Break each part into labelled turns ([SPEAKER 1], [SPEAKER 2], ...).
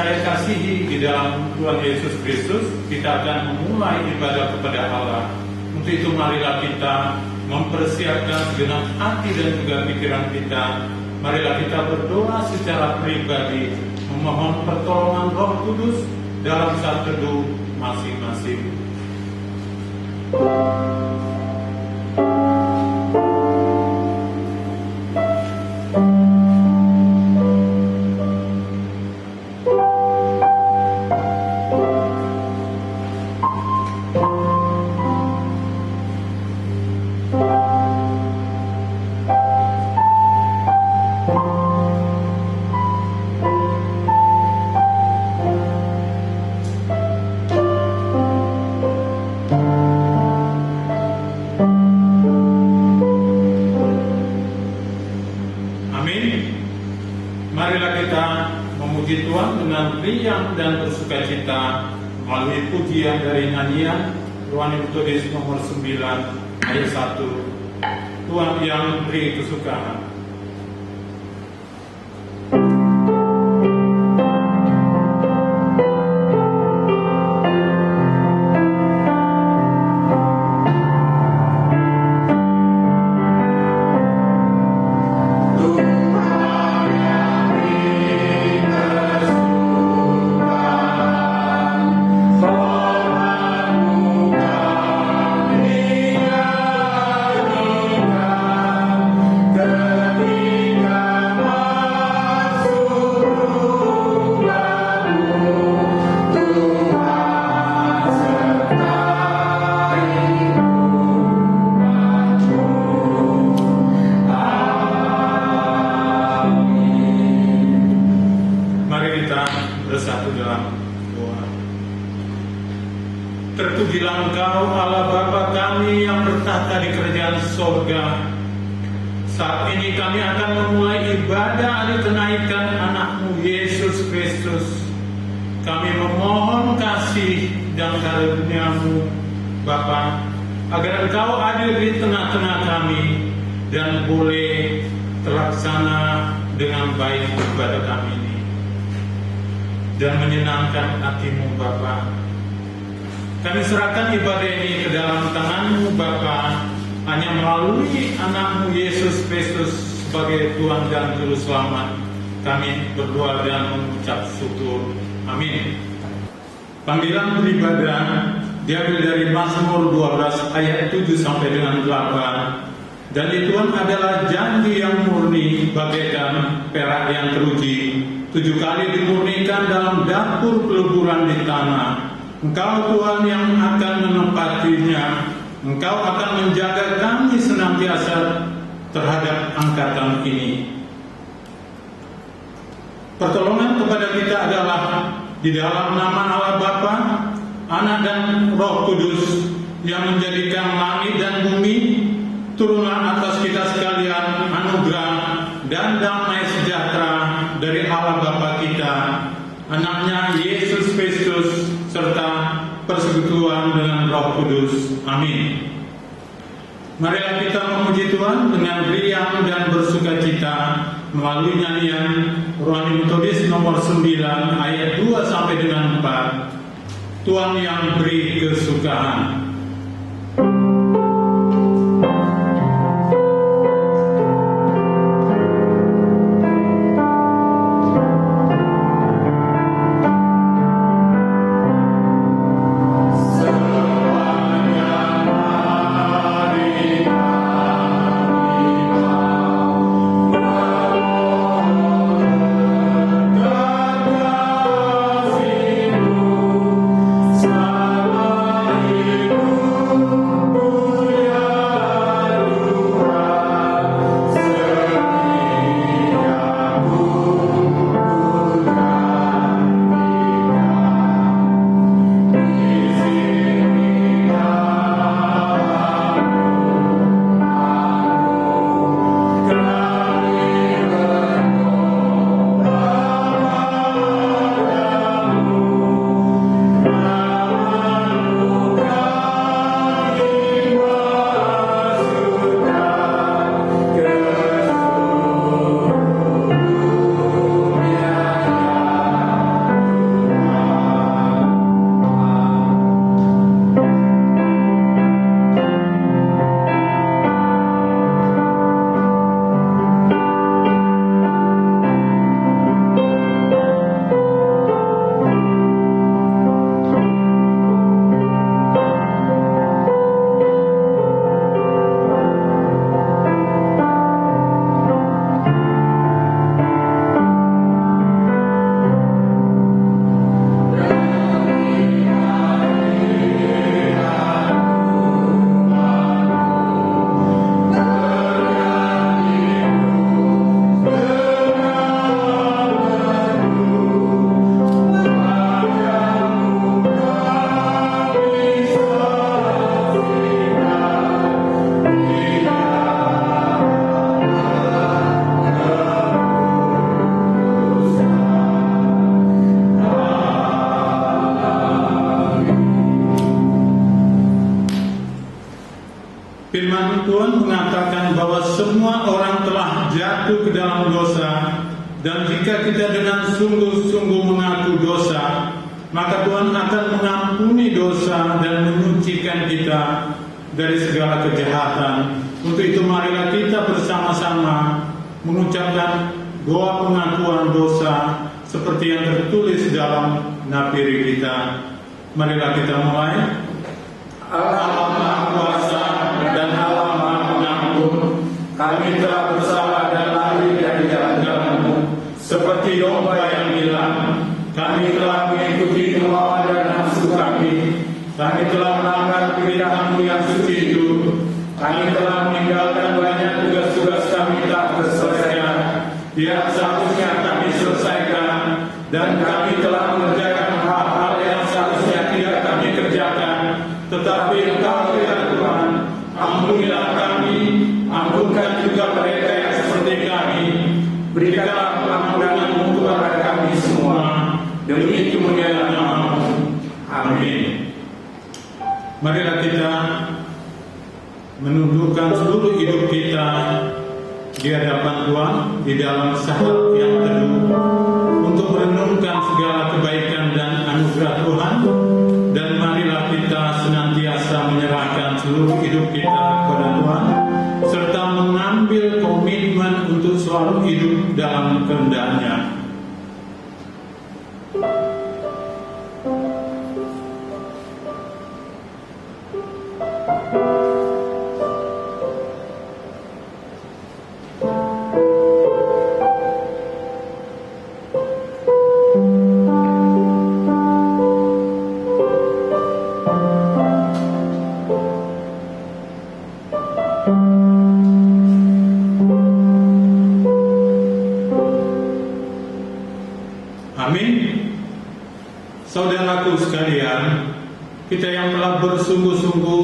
[SPEAKER 1] saya kasihi di dalam Tuhan Yesus Kristus, kita akan memulai ibadah kepada Allah. Untuk itu marilah kita mempersiapkan segenap hati dan juga pikiran kita. Marilah kita berdoa secara pribadi, memohon pertolongan Roh Kudus dalam saat teduh masing-masing. Dan bersukacita melalui pujian dari nyanyian Rohani Metodis nomor 9 ayat 1. Tuhan yang beri kesukaan. Terpujilah Engkau Allah Bapa kami yang bertahta di kerajaan sorga. Saat ini kami akan memulai ibadah hari kenaikan anak-Mu Yesus Kristus. Kami memohon kasih dan karunia-Mu Bapa, agar Engkau hadir di tengah-tengah kami dan boleh terlaksana dengan baik ibadah kami ini dan menyenangkan hati-Mu Bapa. Kami serahkan ibadah ini ke dalam tangan-Mu Bapa, hanya melalui anak-Mu Yesus Kristus sebagai Tuhan dan Juru Selamat. Kami berdoa dan mengucap syukur. Amin. Panggilan beribadah diambil dari Mazmur 12 ayat 7 sampai dengan 8. Dan Tuhan adalah janji yang murni bagaikan perak yang teruji, 7 kali dimurnikan dalam dapur peleburan di tanah. Engkau Tuhan yang akan menempatinya. Engkau akan menjaga kami senantiasa terhadap angkatan ini. Pertolongan kepada kita adalah di dalam nama Allah Bapa, Anak dan Roh Kudus yang menjadikan langit dan bumi. Turunlah atas kita sekalian anugerah dan damai sejahtera dari Allah Bapa kita, Anaknya Yesus Kristus, serta persekutuan dengan Roh Kudus. Amin. Marilah kita memuji Tuhan dengan riang dan bersukacita melalui nyanyian Rohani Metodis nomor 9 ayat 2 sampai dengan 4. Tuhan yang beri kesukaan.
[SPEAKER 2] Selamat
[SPEAKER 1] Firman Tuhan mengatakan bahwa semua orang telah jatuh ke dalam dosa, dan jika kita dengan sungguh-sungguh mengaku dosa, maka Tuhan akan mengampuni dosa dan menyucikan kita dari segala kejahatan. Untuk itu marilah kita bersama-sama mengucapkan doa pengakuan dosa seperti yang tertulis dalam nafiri kita. Marilah kita mulai. Allah Maha Kuasa dan Allah Maha Pengampun, kami telah bersalah dan lari dari jalan-jalan-Mu seperti domba yang hilang. Kami telah mengikuti kemauan dan nafsu kami. Kami telah melanggar perintah-Mu yang suci itu. Kami telah meninggalkan banyak tugas-tugas kami tak terselesaikan yang seharusnya kami selesaikan, dan kami telah mengerjakan hal-hal yang seharusnya tidak kami kerjakan. Tetapi Engkau ya Tuhan, ampunilah kami, ampunkan juga mereka yang seperti kami. Berikanlah pengampunan-Mu kepada kami semua, demi kemuliaan nama-Mu. Amin. Marilah kita menundukkan seluruh hidup kita di hadapan Tuhan di dalam saat yang teduh untuk merenungkan segala kebaikan dan anugerah Tuhan, dan marilah kita senantiasa menyerahkan seluruh hidup kita kepada Tuhan serta mengambil komitmen untuk selalu hidup dalam kehendak-Nya. Saudaraku sekalian, kita yang telah bersungguh-sungguh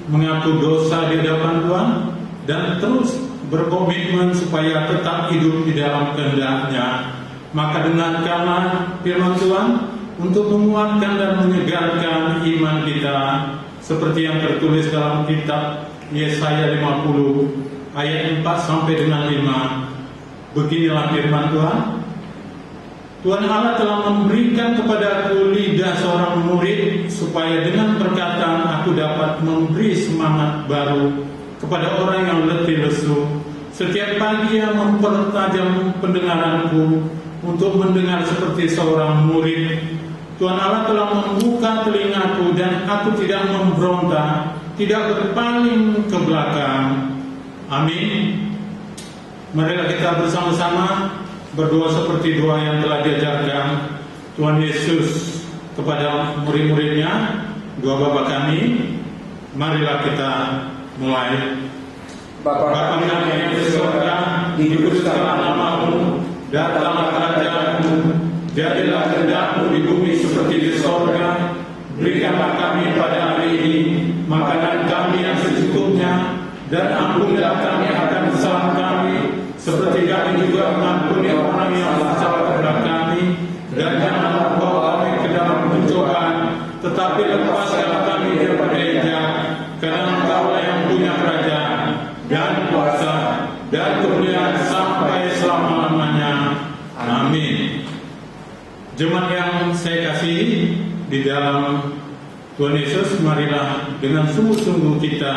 [SPEAKER 1] mengaku dosa di hadapan Tuhan dan terus berkomitmen supaya tetap hidup di dalam kehendak-Nya, maka dengarkanlah firman Tuhan untuk menguatkan dan menyegarkan iman kita, seperti yang tertulis dalam kitab Yesaya 50 ayat 4 sampai dengan 5. Beginilah firman Tuhan. Tuhan Allah telah memberikan kepadaku lidah seorang murid, supaya dengan perkataan aku dapat memberi semangat baru kepada orang yang letih lesu. Setiap pagi ia mempertajam pendengaranku untuk mendengar seperti seorang murid. Tuhan Allah telah membuka telingaku, dan aku tidak memberontak, tidak berpaling ke belakang. Amin. Marilah kita bersama-sama berdoa seperti doa yang telah diajarkan Tuhan Yesus kepada murid-muridnya, doa Bapa kami. Marilah kita mulai. Bapa kami yang di surga, dikuduskanlah nama-Mu, datanglah kerajaan-Mu, jadilah kehendak-Mu di bumi seperti di surga. Berikanlah kami pada hari ini makanan kami yang secukupnya, dan ampunilah kami akan kesalahan kami, seperti kami juga mengampuni orang yang bersalah kepada kami, dan janganlah bawa kami ke dalam pencobaan, tetapi lepaskanlah kami daripada jahat, karena Engkau-lah yang punya kerajaan dan kuasa dan kemuliaan sampai selama-lamanya. Amin. Jemaat yang saya kasihi di dalam Tuhan Yesus, marilah dengan sungguh-sungguh kita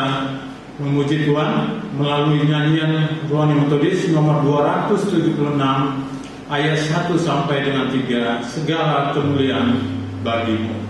[SPEAKER 1] memuji Tuhan melalui nyanyian Rohani Metodis nomor 276 ayat 1 sampai dengan 3. Segala kemuliaan bagi-Mu.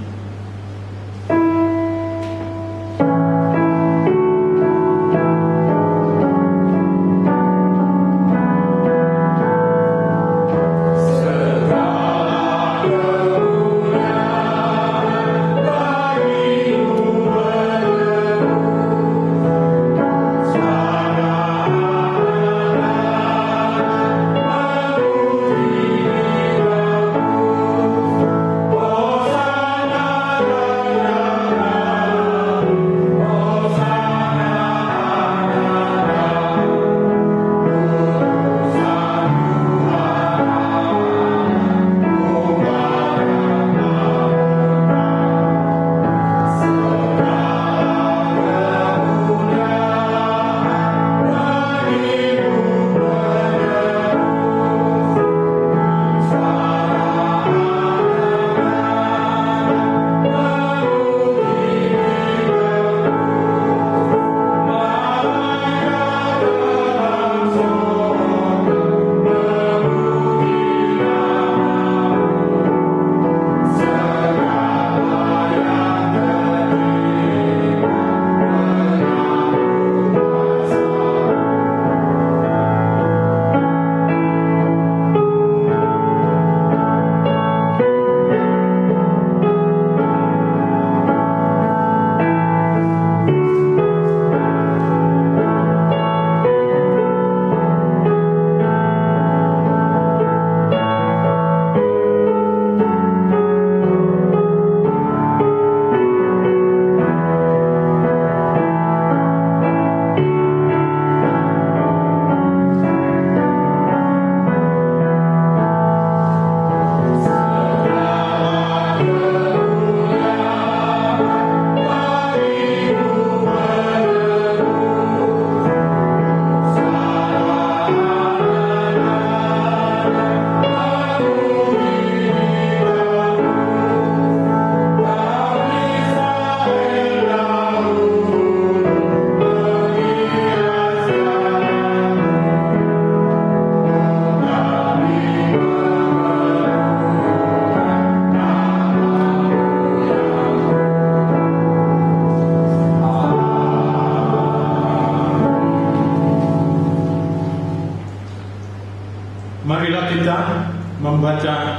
[SPEAKER 2] Hosanna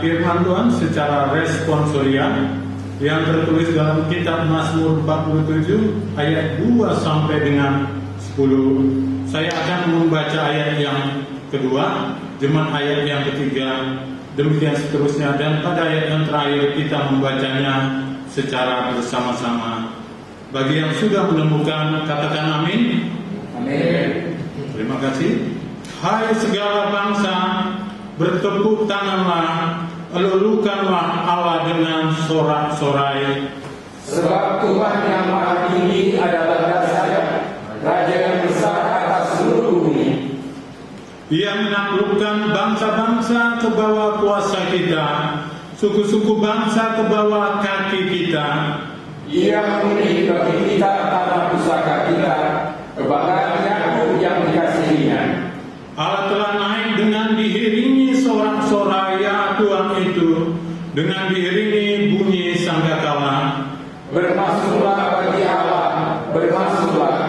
[SPEAKER 1] firman Tuhan secara responsorial yang tertulis dalam kitab Mazmur 47 ayat 2 sampai dengan 10. Saya akan membaca ayat yang kedua, jemaat ayat yang ketiga, demikian seterusnya, dan pada ayat yang terakhir kita membacanya secara bersama-sama. Bagi yang sudah menemukan, katakan amin.
[SPEAKER 2] Amin.
[SPEAKER 1] Terima kasih. Hai segala bangsa, bertepuk tanganlah, elulukanlah Allah dengan sorak-sorai.
[SPEAKER 2] Sebab Tuhan yang Maha Tinggi adalah dasarnya, Raja yang besar atas seluruh bumi.
[SPEAKER 1] Ia menaklukkan bangsa-bangsa ke bawah kuasa kita, suku-suku bangsa ke bawah kaki kita.
[SPEAKER 2] Ia memberi bagi kita tanah pusaka kita, kebanggaan Yakub yang dikasihinya.
[SPEAKER 1] Allah telah naik dengan diiringi sorak-sorai ya Tuhan itu, dengan diiringi bunyi sangkakala.
[SPEAKER 2] Bermasmurlah bagi Allah, bermasmurlah,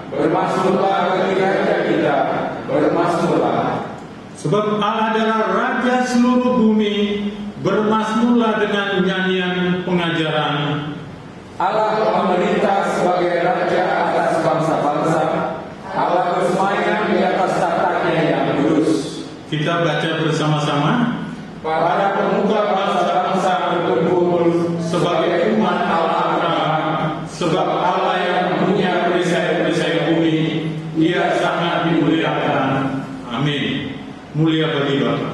[SPEAKER 2] bermasmurlah bagi Raja kita, bermasmurlah.
[SPEAKER 1] Sebab Allah adalah Raja seluruh bumi, bermasmurlah dengan nyanyian pengajaran.
[SPEAKER 2] Allah memerintah sebagai Raja atas bangsa-bangsa, Allah bersemayam di atas tahtanya yang kudus.
[SPEAKER 1] Kita baca bersama-sama.
[SPEAKER 2] Para pemuka bangsa-bangsa berkumpul sebagai umat Allah Abraham, sebab Allah yang punya perisai-perisai bumi, Ia sangat dimuliakan.
[SPEAKER 1] Amin. Mulia bagi Bapa.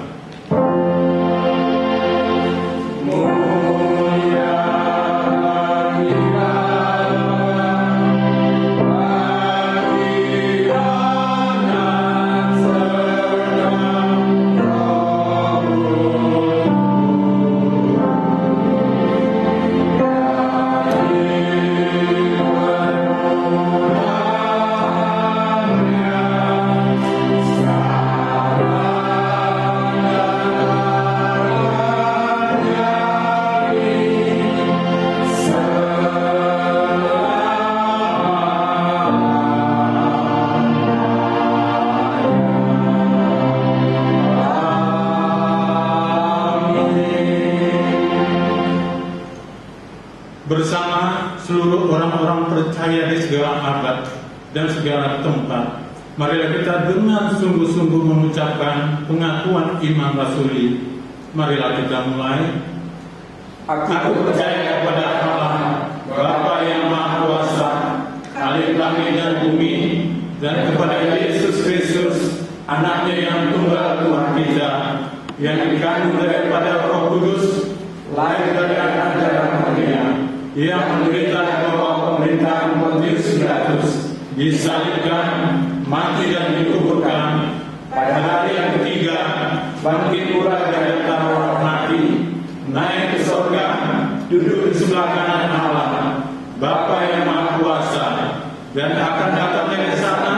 [SPEAKER 1] Bersama seluruh orang-orang percaya di segala abad dan segala tempat, marilah kita dengan sungguh-sungguh mengucapkan pengakuan iman rasuli. Marilah kita mulai. Aku percaya kepada Allah, Bapa yang Maha Kuasa, Khalik langit dan bumi, dan kepada Yesus Kristus, Anaknya yang tunggal Tuhan kita, yang dikandung daripada Roh Kudus, lahir dari anak darah Maria, yang menderita di bawah pemerintahan Pontius Pilatus, disalibkan, mati dan dikuburkan, pada hari yang ketiga bangkit pula dari antara orang mati, naik ke surga, duduk di sebelah kanan Allah, Bapa yang Maha Kuasa, dan akan datang dari sana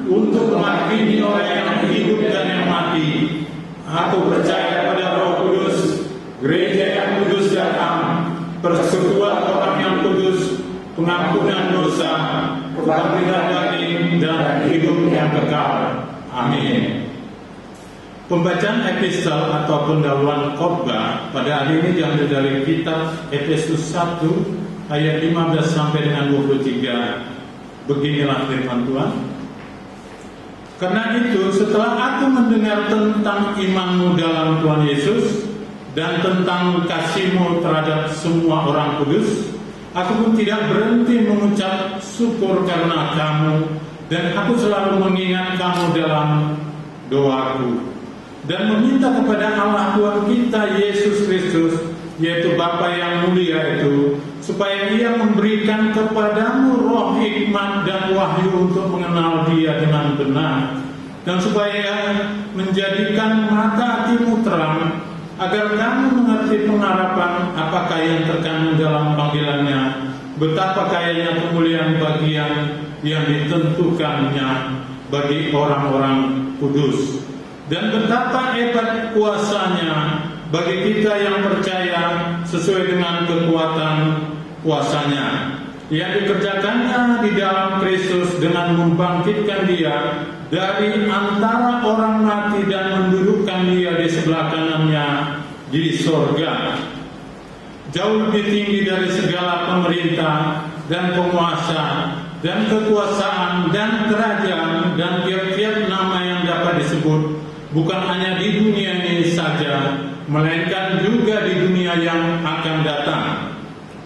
[SPEAKER 1] untuk menghakimi orang yang hidup dan yang mati. Aku percaya pada Roh Kudus, gereja yang kudus dan am, persekutuan orang yang kudus, pengampunan dosa, kebangkitan daging, dan hidup yang kekal. Amin. Pembacaan epistel atau pendahuluan khotbah pada hari ini diambil dari kitab Efesus 1 ayat 15 sampai dengan 23. Beginilah firman Tuhan. Karena itu, setelah aku mendengar tentang imanmu dalam Tuhan Yesus dan tentang kasihmu terhadap semua orang kudus, aku pun tidak berhenti mengucap syukur karena kamu, dan aku selalu mengingat kamu dalam doaku, dan meminta kepada Allah Tuhan kita Yesus Kristus, yaitu Bapa yang mulia itu, supaya Ia memberikan kepadamu roh hikmat dan wahyu untuk mengenal Dia dengan benar, dan supaya menjadikan mata hatimu terang, agar kamu mengerti pengharapan apakah yang terkandung dalam panggilannya, betapa kayanya kemuliaan bagian yang ditentukannya bagi orang-orang kudus, dan betapa hebat kuasanya bagi kita yang percaya sesuai dengan kekuatan kuasanya yang dikerjakannya di dalam Kristus dengan membangkitkan Dia dari antara orang mati dan mendudukkan Dia di sebelah kanannya di sorga, jauh lebih tinggi dari segala pemerintah dan penguasa dan kekuasaan dan kerajaan dan tiap-tiap nama yang dapat disebut, bukan hanya di dunia ini saja, melainkan juga di dunia yang akan datang.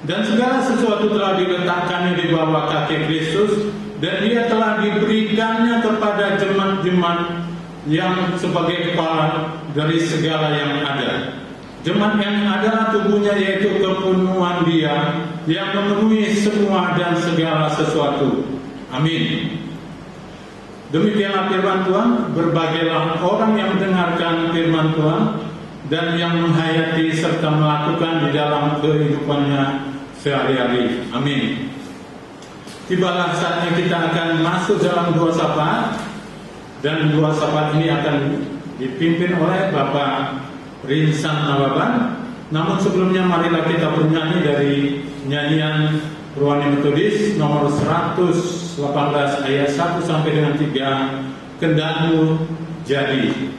[SPEAKER 1] Dan segala sesuatu telah diletakkannya di bawah kaki Kristus, dan Dia telah diberikannya kepada jemaat-jemaat yang sebagai kepala dari segala yang ada. Jemaat yang adalah tubuhnya, yaitu kepenuhan Dia yang memenuhi semua dan segala sesuatu. Amin. Demikianlah firman Tuhan. Berbagailah orang yang mendengarkan firman Tuhan dan yang menghayati serta melakukan di dalam kehidupannya sehari-hari. Amin. Tibalah saatnya kita akan masuk dalam dua syafaat, dan dua syafaat ini akan dipimpin oleh Bapak Rinsan Nababan. Namun sebelumnya marilah kita bernyanyi dari nyanyian Rohani Metodis nomor 118 ayat 1 sampai dengan 3, Kehendakmu jadi.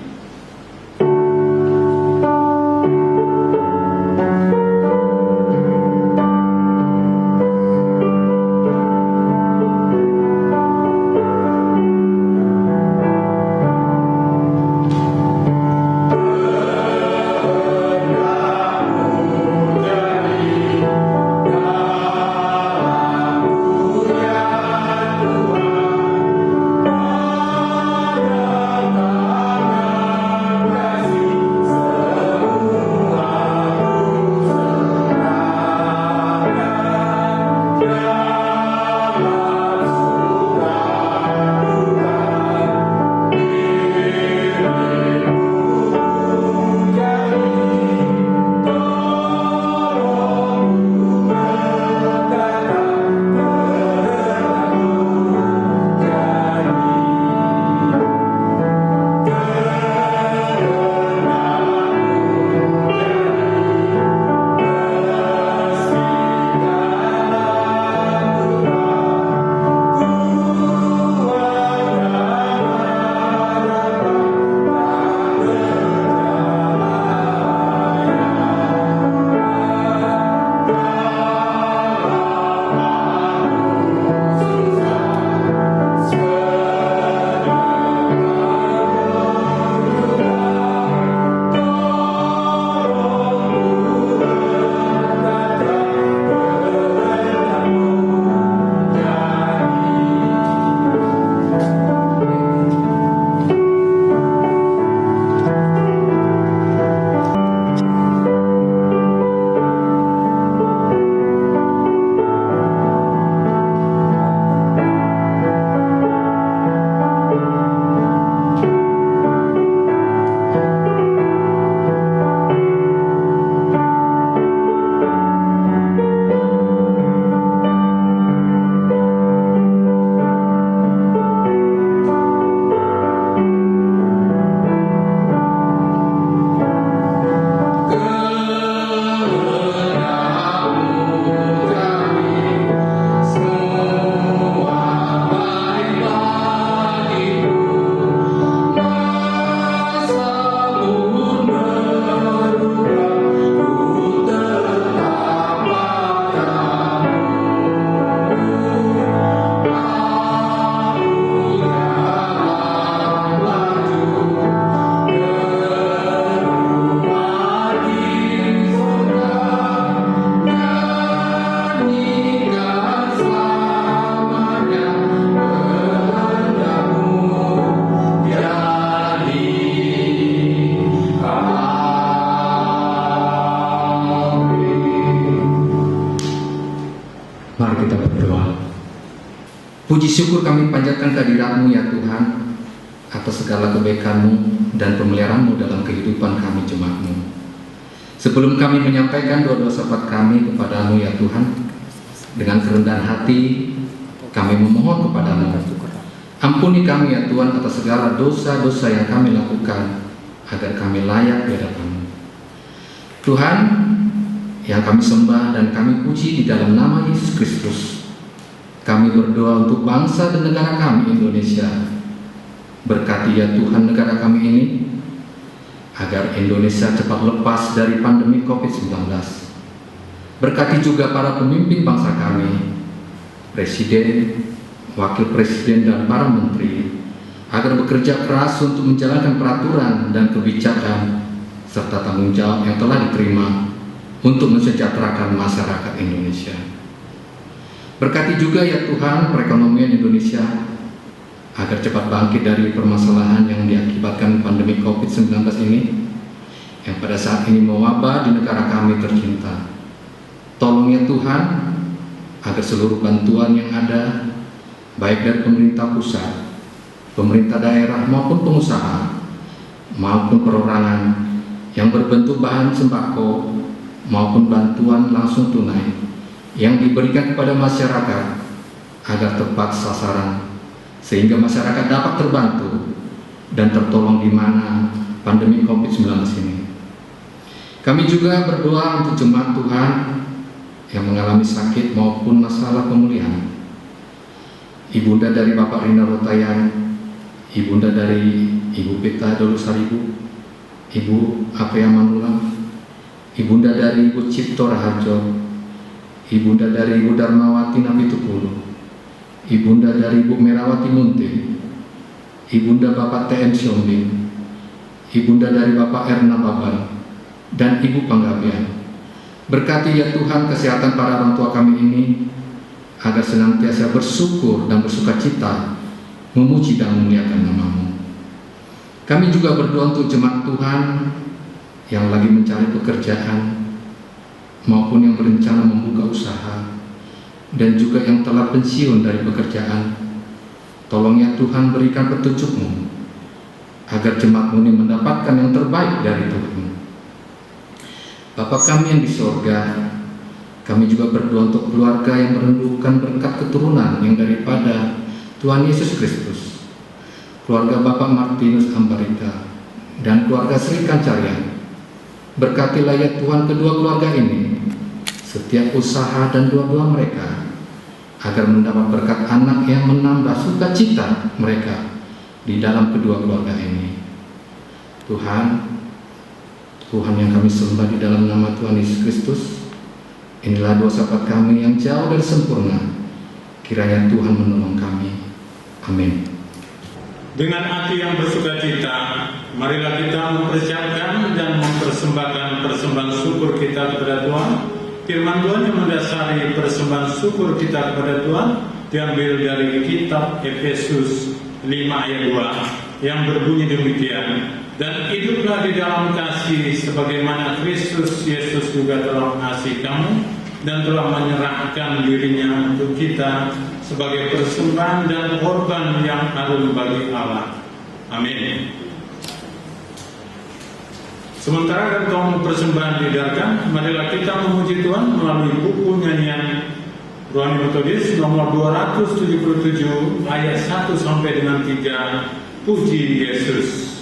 [SPEAKER 3] Puji syukur kami panjatkan kehadirat-Mu ya Tuhan, atas segala kebaikan-Mu dan pemeliharaan-Mu dalam kehidupan kami jemaat-Mu. Sebelum kami menyampaikan doa-doa syafaat kami kepada-Mu ya Tuhan, dengan kerendahan hati kami memohon kepada-Mu, ampuni kami ya Tuhan atas segala dosa-dosa yang kami lakukan, agar kami layak di hadapan-Mu. Tuhan, yang kami sembah dan kami puji di dalam nama Yesus Kristus, kami berdoa untuk bangsa dan negara kami Indonesia. Berkati ya Tuhan negara kami ini, agar Indonesia cepat lepas dari pandemi COVID-19. Berkati juga para pemimpin bangsa kami, Presiden, Wakil Presiden, dan para Menteri, agar bekerja keras untuk menjalankan peraturan dan kebijakan serta tanggung jawab yang telah diterima untuk mensejahterakan masyarakat Indonesia. Berkati juga ya Tuhan perekonomian Indonesia, agar cepat bangkit dari permasalahan yang diakibatkan pandemi COVID-19 ini, yang pada saat ini mewabah di negara kami tercinta. Tolong ya Tuhan, agar seluruh bantuan yang ada, baik dari pemerintah pusat, pemerintah daerah maupun pengusaha, maupun perorangan, yang berbentuk bahan sembako, maupun bantuan langsung tunai, yang diberikan kepada masyarakat, agar tepat sasaran, sehingga masyarakat dapat terbantu dan tertolong di mana pandemi COVID-19 ini. Kami juga berdoa untuk jemaat Tuhan yang mengalami sakit maupun masalah pemulihan. Ibunda dari Bapak Rina Rotayan, Ibunda dari Ibu Peta Dolusaribu, Ibu Apea Manulang, Ibunda dari Ibu Cipto Raharjo, Ibunda dari Ibu Darmawati Nabitukulu, Ibunda dari Ibu Merawati Munte, Ibunda Bapak TN Siombing, Ibunda dari Bapak Erna Babal, dan Ibu Panggabean. Berkati ya Tuhan kesehatan para orang tua kami ini, agar senantiasa bersyukur dan bersukacita memuji dan memuliakan nama-Mu. Kami juga berdoa untuk jemaat Tuhan yang lagi mencari pekerjaan maupun yang berencana membuka usaha, dan juga yang telah pensiun dari pekerjaan. Tolong ya Tuhan berikan petunjuk-Mu, agar jemaat-Mu ini mendapatkan yang terbaik dari Tuhan. Bapa kami yang di sorga, kami juga berdoa untuk keluarga yang merindukan berkat keturunan yang daripada Tuhan Yesus Kristus. Keluarga Bapak Martinus Ambarita dan keluarga Sri Kancarian. Berkatilah ya Tuhan kedua keluarga ini, setiap usaha dan doa-doa mereka, agar mendapat berkat anak yang menambah sukacita mereka di dalam kedua keluarga ini. Tuhan yang kami sembah di dalam nama Tuhan Yesus Kristus, inilah doa sahabat kami yang jauh dari sempurna. Kiranya Tuhan menolong kami. Amin.
[SPEAKER 1] Dengan hati yang bersukacita, marilah kita mempersiapkan dan mempersembahkan persembahan syukur kita kepada Tuhan. Firman Tuhan yang mendasari persembahan syukur kita kepada Tuhan diambil dari kitab Efesus 5 ayat 2 yang berbunyi demikian. Dan hiduplah di dalam kasih sebagaimana Kristus Yesus juga telah mengasihi kamu dan telah menyerahkan dirinya untuk kita sebagai persembahan dan korban yang agung bagi Allah. Amin. Sementara kantong persembahan didarkan, marilah kita memuji Tuhan melalui buku nyanyian Rohani Metodis nomor 277 ayat 1 sampai dengan 3. Puji Yesus.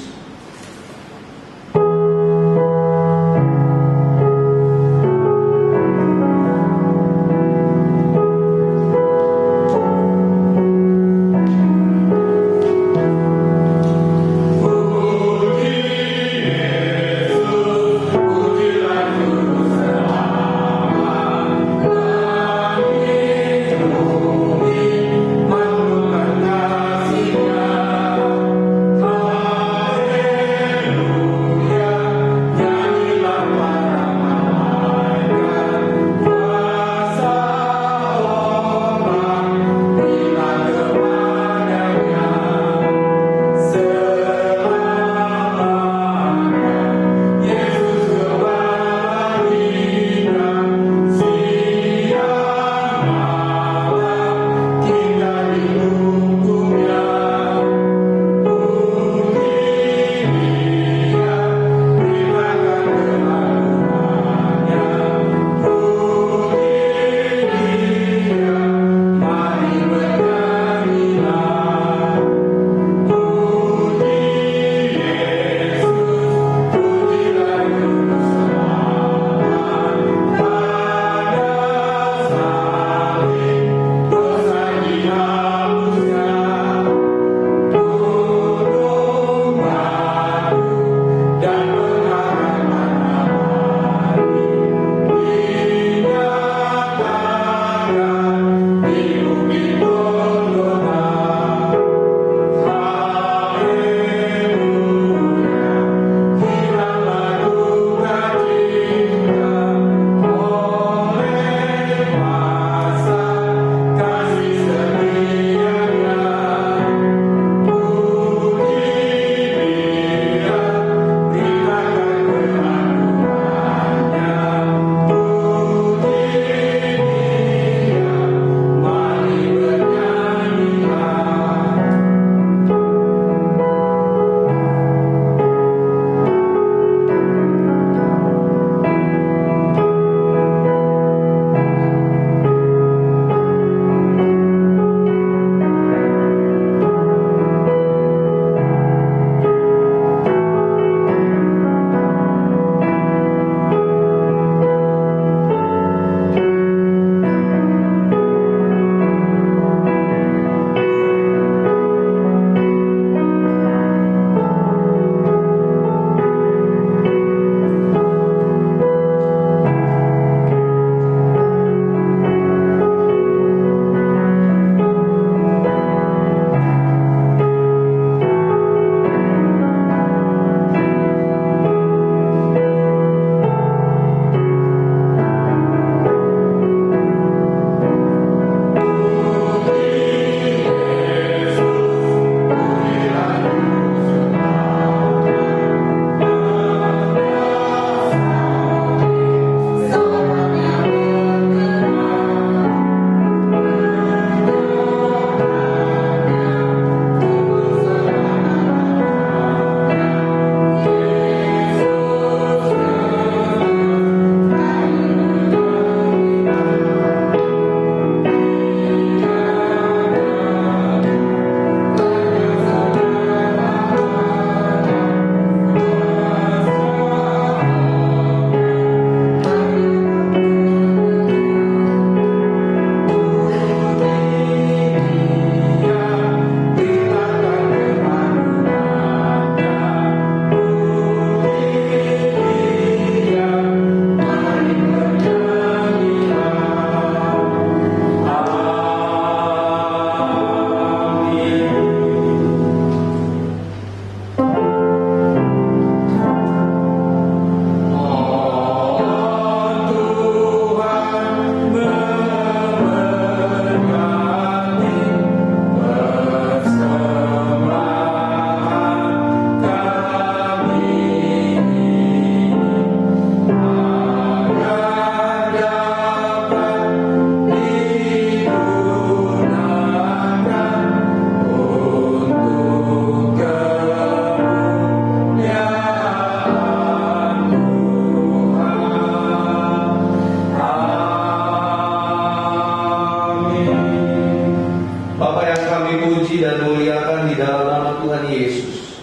[SPEAKER 4] kami puji dan muliakan di dalam nama Tuhan Yesus.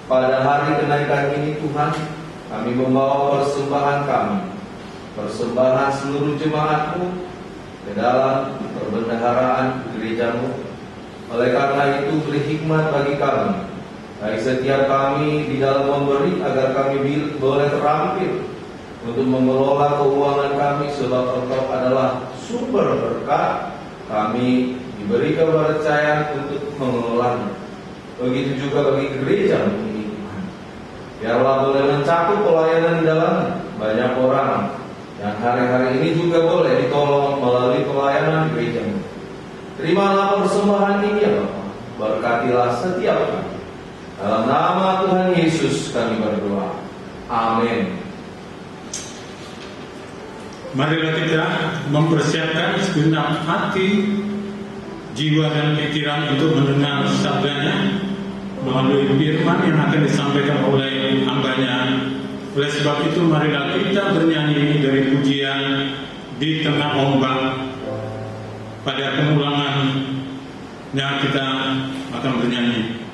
[SPEAKER 4] Pada hari kenaikan ini Tuhan, kami membawa persembahan kami, persembahan seluruh jemaat-Mu ke dalam perbendaharaan gereja-Mu. Oleh karena itu beri hikmat bagi kami, baik setiap kami di dalam memberi, agar kami boleh terampil untuk mengelola keuangan kami, sebab Engkau adalah sumber berkat. Kami diberi kepercayaan untuk mengelolanya. Begitu juga bagi gereja ini Tuhan. Biarlah boleh mencakup pelayanan di dalamnya. Banyak orang yang hari-hari ini juga boleh ditolong melalui pelayanan gereja-Mu. Terimalah persembahan ini ya Bapak. Berkatilah setiap kami. Dalam nama Tuhan Yesus kami berdoa. Amin.
[SPEAKER 1] Marilah kita mempersiapkan segenap hati, jiwa dan pikiran untuk mendengar sabdanya melalui firman yang akan disampaikan oleh hamba-Nya. Oleh sebab itu marilah kita bernyanyi dari pujian di tengah ombak. Pada pengulangannya kita akan bernyanyi.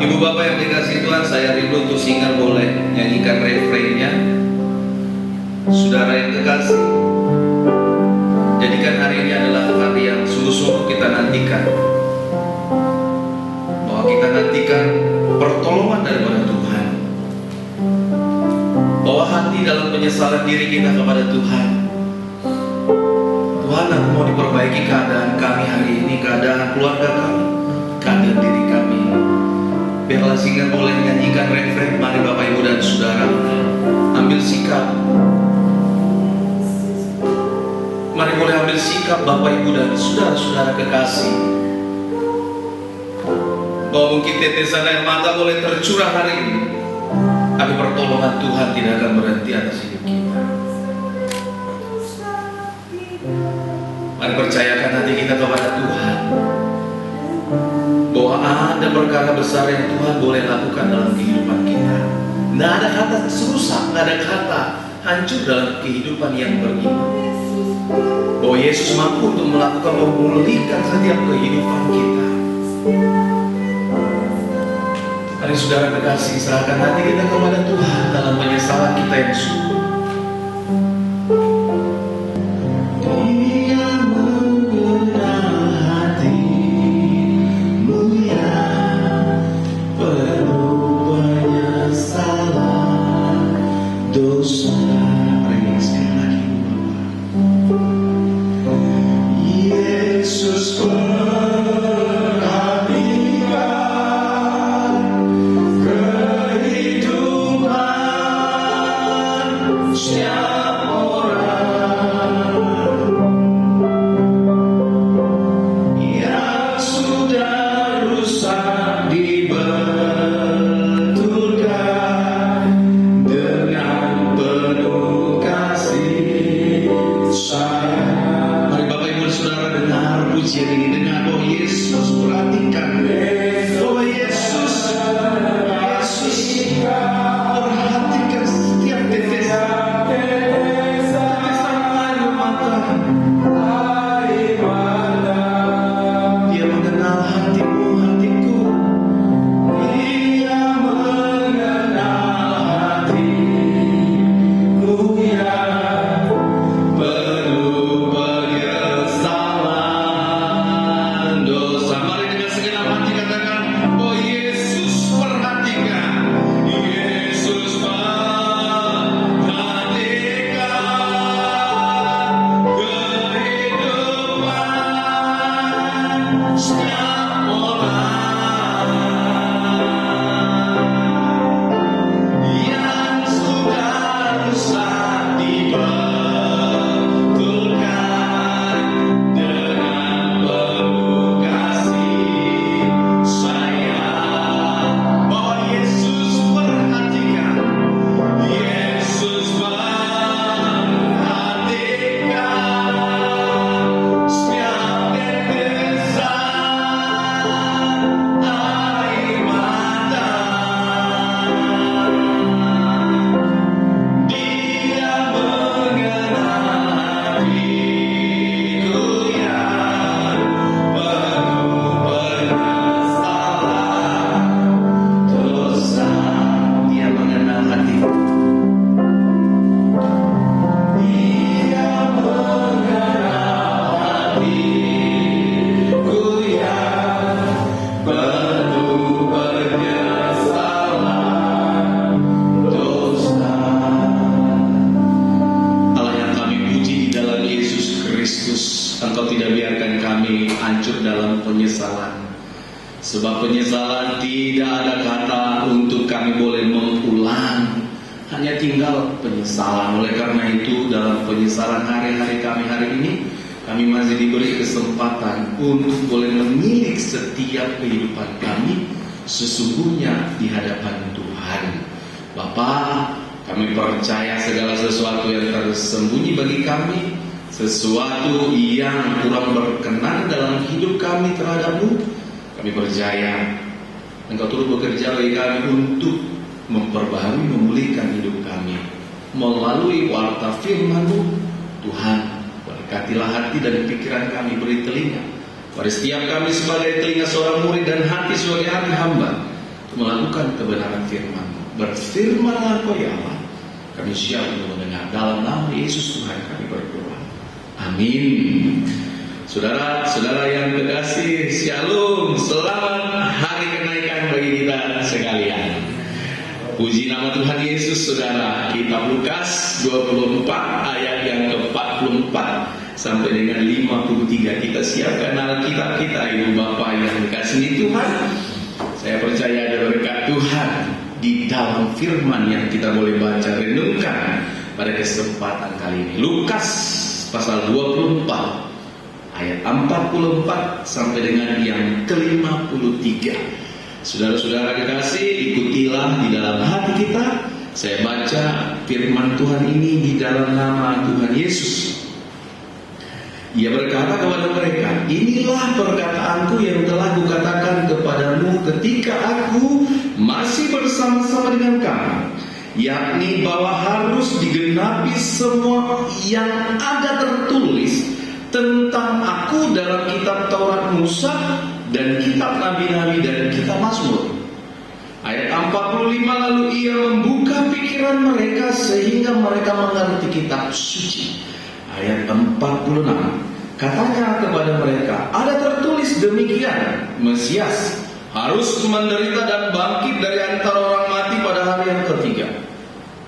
[SPEAKER 4] Ibu bapak yang dikasih Tuhan, saya rindu untuk single boleh nyanyikan refrainnya. Saudara yang kekasih, jadikan hari ini adalah hari yang sungguh-sungguh kita nantikan, bahwa kita nantikan pertolongan daripada Tuhan, bahwa hati dalam penyesalan diri kita kepada Tuhan. Tuhan, aku mau diperbaiki keadaan kami hari ini, keadaan keluarga kami, keadaan diri kami. Biarlah singan boleh menyanyikan refrain. Mari Bapak Ibu dan Saudara ambil sikap. Mari boleh ambil sikap Bapak Ibu dan Saudara-saudara kekasih, bahwa mungkin tetesan air mata boleh tercurah hari ini, tapi pertolongan Tuhan tidak akan berhenti atas hidup kita. Mari percayakan hati kita kepada Tuhan, bahwa ada perkara besar yang Tuhan boleh lakukan dalam kehidupan kita. Tidak ada kata serusak, tidak ada kata hancur dalam kehidupan yang beriman. Bahwa Yesus mampu untuk melakukan, memulihkan setiap kehidupan kita. Mari saudara kekasih, serahkan hati kita kepada Tuhan dalam penyesalan kita yang sungguh.
[SPEAKER 5] Sebab penyesalan tidak ada kata untuk kami boleh mengulang, hanya tinggal penyesalan. Oleh karena itu dalam penyesalan hari-hari kami hari ini, kami masih diberi kesempatan untuk boleh menilik setiap kehidupan kami sesungguhnya di hadapan Tuhan. Bapa, kami percaya segala sesuatu yang tersembunyi bagi kami, sesuatu yang kurang berkenan dalam hidup kami terhadap-Mu, kami percaya Engkau turut bekerja bagi kami untuk memperbaharui, memulihkan hidup kami melalui warta firman-Mu. Tuhan, berkatilah hati dan pikiran kami, beri telinga pada setiap kami sebagai telinga seorang murid dan hati sebagai hati hamba, melakukan kebenaran firman-Mu. Berfirmanlah Engkau ya Allah, kami siap untuk mendengar. Dalam nama Yesus Tuhan kami berdoa. Amin. Saudara-saudara yang terkasih, Shalom, selamat hari kenaikan bagi kita sekalian. Puji nama Tuhan Yesus, saudara. Kitab Lukas 24 ayat yang ke-44 sampai dengan 53. Kita siapkan Alkitab kita, Ibu Bapak yang dikasihi Tuhan. Saya percaya ada berkat Tuhan di dalam firman yang kita boleh baca renungkan pada kesempatan kali ini. Lukas pasal 24 ayat 44 sampai dengan yang ke-53. Saudara-saudara kekasih, ikutilah di dalam hati kita. Saya baca firman Tuhan ini di dalam nama Tuhan Yesus. Ia berkata kepada mereka, inilah perkataanku yang telah kukatakan kepadamu ketika aku masih bersama-sama dengan kamu, yakni bahwa harus digenapi semua yang ada tertulis tentang aku dalam kitab Taurat Musa dan kitab Nabi-Nabi dan kitab Mazmur. Ayat 45, lalu ia membuka pikiran mereka sehingga mereka mengerti kitab suci. Ayat 46, katanya kepada mereka, ada tertulis demikian, Mesias harus menderita dan bangkit dari antara orang mati pada hari yang ketiga.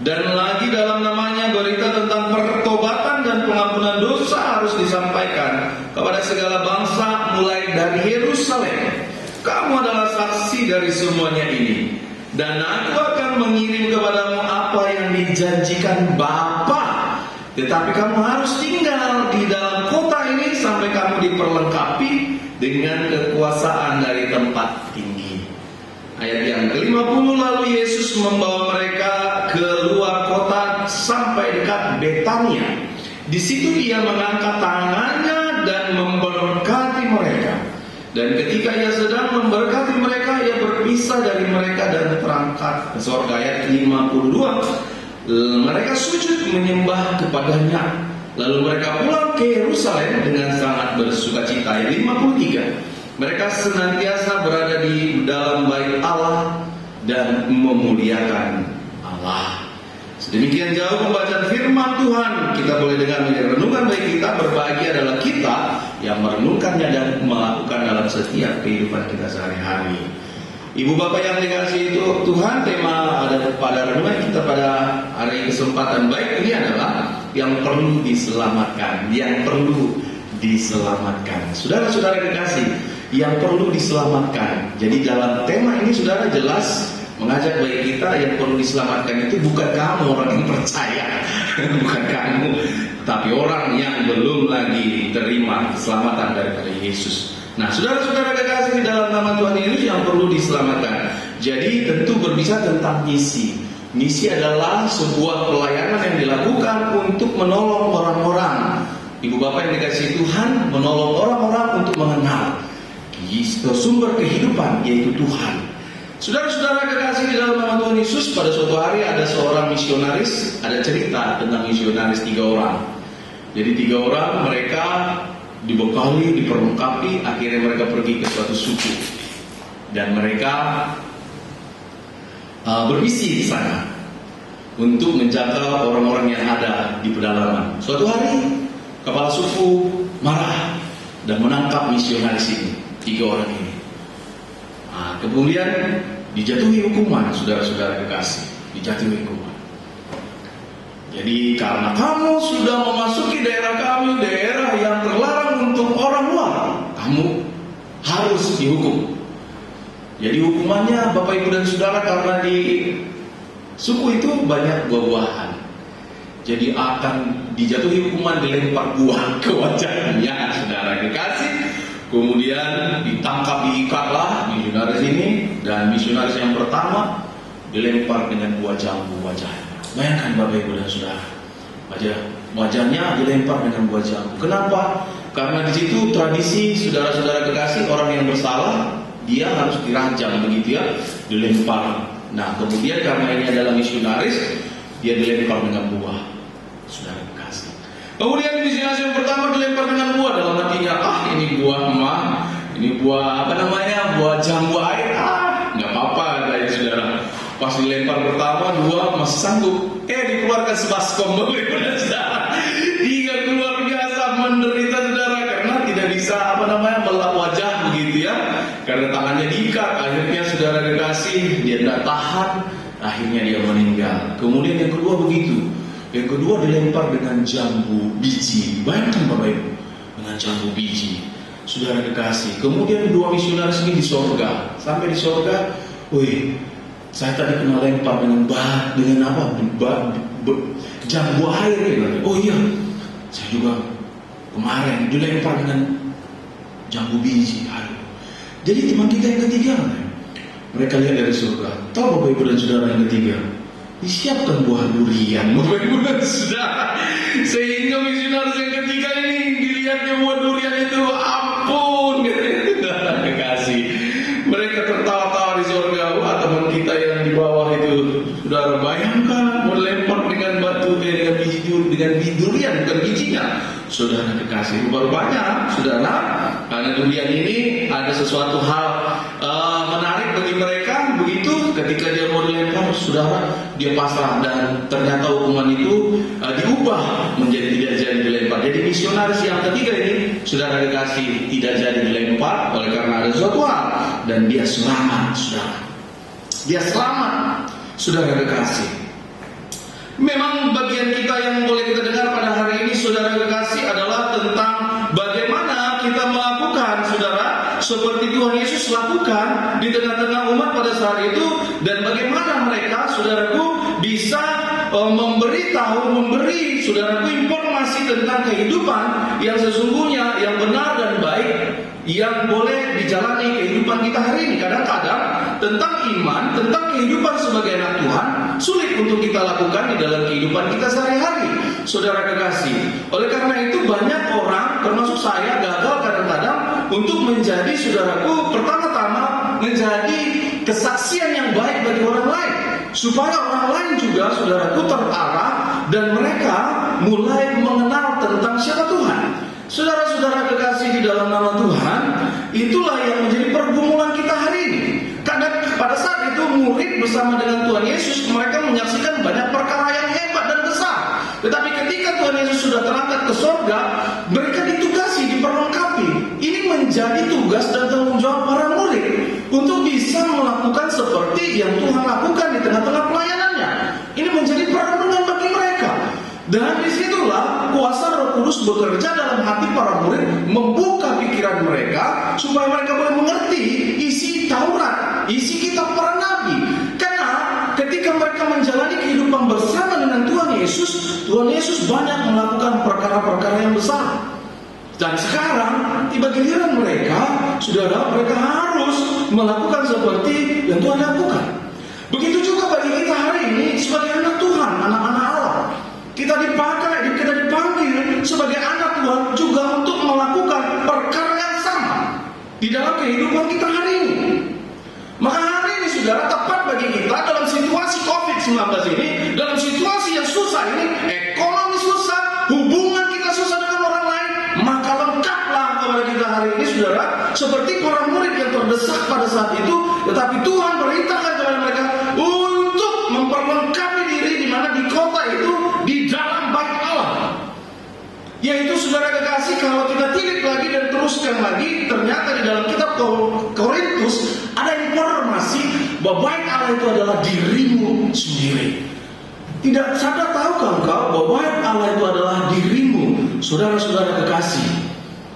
[SPEAKER 5] Dan lagi dalam namanya berita tentang pertobatan dan pengampunan dosa harus disampaikan kepada segala bangsa mulai dari Yerusalem. Kamu adalah saksi dari semuanya ini. Dan aku akan mengirim kepadamu apa yang dijanjikan Bapa. Tetapi kamu harus tinggal di dalam kota ini sampai kamu diperlengkapi dengan kekuasaan dari tempat tinggi. Ayat yang ke-50, lalu Yesus membawa mereka keluar kota sampai dekat Betania. Di situ ia mengangkat tangannya dan memberkati mereka. Dan ketika ia sedang memberkati mereka, ia berpisah dari mereka dan terangkat ke surga. Ayat 52, mereka sujud menyembah kepadanya. Lalu mereka pulang ke Yerusalem dengan sangat bersukacita. Ayat 53, mereka senantiasa berada di dalam bait Allah dan memuliakan Allah. Sedemikian jauh pembacaan firman Tuhan. Kita boleh dengar menjadi renungan bagi kita. Berbahagia adalah kita yang merenungkannya dan melakukan dalam setiap kehidupan kita sehari-hari. Ibu Bapak yang dikasihi itu Tuhan, tema pada renungan kita pada hari kesempatan baik ini adalah yang perlu diselamatkan. Yang perlu diselamatkan. Saudara-saudara kekasih, yang perlu diselamatkan. Jadi dalam tema ini saudara jelas mengajak bagi kita yang perlu diselamatkan itu bukan kamu orang yang percaya, bukan kamu, tapi orang yang belum lagi terima keselamatan daripada Yesus. Nah, saudara-saudara kekasih di dalam nama Tuhan Yesus yang perlu diselamatkan. Jadi tentu berbicara tentang misi. Misi adalah sebuah pelayanan yang dilakukan untuk menolong orang-orang. Ibu Bapak yang dikasihi Tuhan, menolong orang-orang untuk mengenal sumber kehidupan yaitu Tuhan. Saudara-saudara kekasih di dalam nama Tuhan Yesus, pada suatu hari ada seorang misionaris. Ada cerita tentang misionaris 3 orang. Jadi 3 orang mereka dibekali, diperlengkapi, akhirnya mereka pergi ke suatu suku dan mereka bermisi di sana untuk menjaga orang-orang yang ada di pedalaman. Suatu hari kepala suku marah dan menangkap misionaris ini, 3 orang ini. Nah, kemudian dijatuhi hukuman, saudara-saudara kekasih, dijatuhi hukuman. Jadi karena kamu sudah memasuki daerah kami, daerah yang terlarang untuk orang luar, kamu harus dihukum. Jadi hukumannya Bapak Ibu dan Saudara, karena di suku itu banyak buah-buahan, jadi akan dijatuhi hukuman dilempar buah ke wajahnya, saudara kekasih. Kemudian ditangkap, diikatlah misionaris ini, dan misionaris yang pertama dilempar dengan buah jambu wajahnya. Bayangkan Bapak Ibu dan Saudara, wajahnya dilempar dengan buah jambu. Kenapa? Karena di situ tradisi, saudara-saudara kekasih, orang yang bersalah dia harus dirajam begitu ya, dilempar. Nah kemudian karena ini adalah misionaris, dia dilempar dengan buah, saudara kekasih. Kemudian misionaris yang pertama dilempar dengan buah, dalam hatinya, ini buah mah, ini buah apa namanya, buah jambu air, nggak apa-apa, Pas dilempar pertama, dua masih sanggup. Dikeluarkan sebaskom bagaimana saudara? Dia luar biasa menderita saudara karena tidak bisa melap wajah begitu ya. Karena tangannya diikat, akhirnya saudara kekasih dia tidak tahan, akhirnya dia meninggal. Kemudian yang kedua begitu. Yang kedua dilempar dengan jambu biji. Bayangkan Bapak Ibu, dengan jambu biji. Saudara kekasih. Kemudian dua misionaris ini di sorga. Sampai di sorga, saya tadi kena lempar dengan jambu air ya. Oh iya, saya juga kemarin dilempar dengan jambu biji. Jadi teman kita yang ketiga, mereka lihat dari surga. Tahu Bapak Ibu dan Saudara yang ketiga, disiapkan buah durian Bapak Ibu dan Saudara. Sehingga misionaris yang ketiga ini dilihatnya buah durian itu, ampun kekasih. Mereka tertawa-tawa di surga. Wah, teman kita yang di bawah itu, saudara bayangkan melempar dengan batu dengan biji durian, bukan bijinya. Saudara kekasih, rupanya saudara, karena durian ini ada sesuatu hal menarik bagi mereka. Begitu ketika dia mau dilempar, saudara, dia pasrah dan ternyata hukuman itu diubah menjadi tidak jadi dilempar. Jadi misionaris yang ketiga ini, saudara kekasih, tidak jadi dilempar oleh karena ada sesuatu hal dan dia selamat, saudara. Dia selamat, saudara kekasih. Memang bagian kita yang boleh kita dengar pada hari ini, saudara kekasih, adalah tentang bagaimana kita melakukan, saudara, seperti Tuhan Yesus lakukan di tengah-tengah umat pada saat itu, dan bagaimana mereka, saudaraku, bisa memberi saudaraku informasi tentang kehidupan yang sesungguhnya, yang benar dan baik, yang boleh dijalani kehidupan kita hari ini. Kadang-kadang tentang iman, tentang kehidupan sebagai anak Tuhan sulit untuk kita lakukan di dalam kehidupan kita sehari-hari, saudara kekasih. Oleh karena itu banyak orang, termasuk saya, gagal kadang-kadang untuk menjadi, saudaraku, pertama-tama menjadi kesaksian yang baik bagi orang lain, supaya orang lain juga, saudaraku, terarah dan mereka mulai mengenal tentang siapa Tuhan. Saudara-saudara kekasih di dalam nama Tuhan, itulah yang menjadi pergumulan kita hari ini. Karena pada saat itu murid bersama dengan Tuhan Yesus, mereka menyaksikan banyak perkara yang hebat dan besar. Tetapi ketika Tuhan Yesus sudah terangkat ke sorga, mereka ditugasi, diperlengkapi. Ini menjadi tugas dan tanggung jawab para murid untuk bisa melakukan seperti yang Tuhan lakukan di tengah-tengah pelayanannya. Ini menjadi perenungan bagi mereka. Dan disitulah kuasa Roh Kudus bekerja dalam hati para murid, membuka pikiran mereka supaya mereka boleh mengerti isi Taurat, isi kitab para nabi. Karena ketika mereka menjalani kehidupan bersama dengan Tuhan Yesus banyak melakukan perkara-perkara yang besar. Dan sekarang tiba giliran mereka, saudara, mereka harus melakukan seperti yang Tuhan lakukan. Begitu juga bagi kita hari ini sebagai anak Tuhan, anak-anak Allah. Kita dipanggil sebagai anak Tuhan juga untuk melakukan perkara yang sama di dalam kehidupan kita hari ini. Maka hari ini, saudara, tepat bagi kita dalam situasi COVID-19 ini, dalam situasi yang susah ini, ekonomi susah, hubungan kita susah dengan orang lain, maka lengkaplah kepada kita hari ini, saudara, seperti para murid yang terdesak pada saat itu, tetapi Tuhan perintahkan kepada mereka untuk memperlengkapi diri di mana di kota itu, di dalam bait Allah. Yaitu, saudara kekasih, kalau kita tilik lagi dan teruskan lagi, ternyata di dalam kitab Korintus ada informasi bahwa bait Allah itu adalah dirimu sendiri. Tidak sadar tahukah engkau bahwa bait Allah itu adalah dirimu, saudara-saudara kekasih.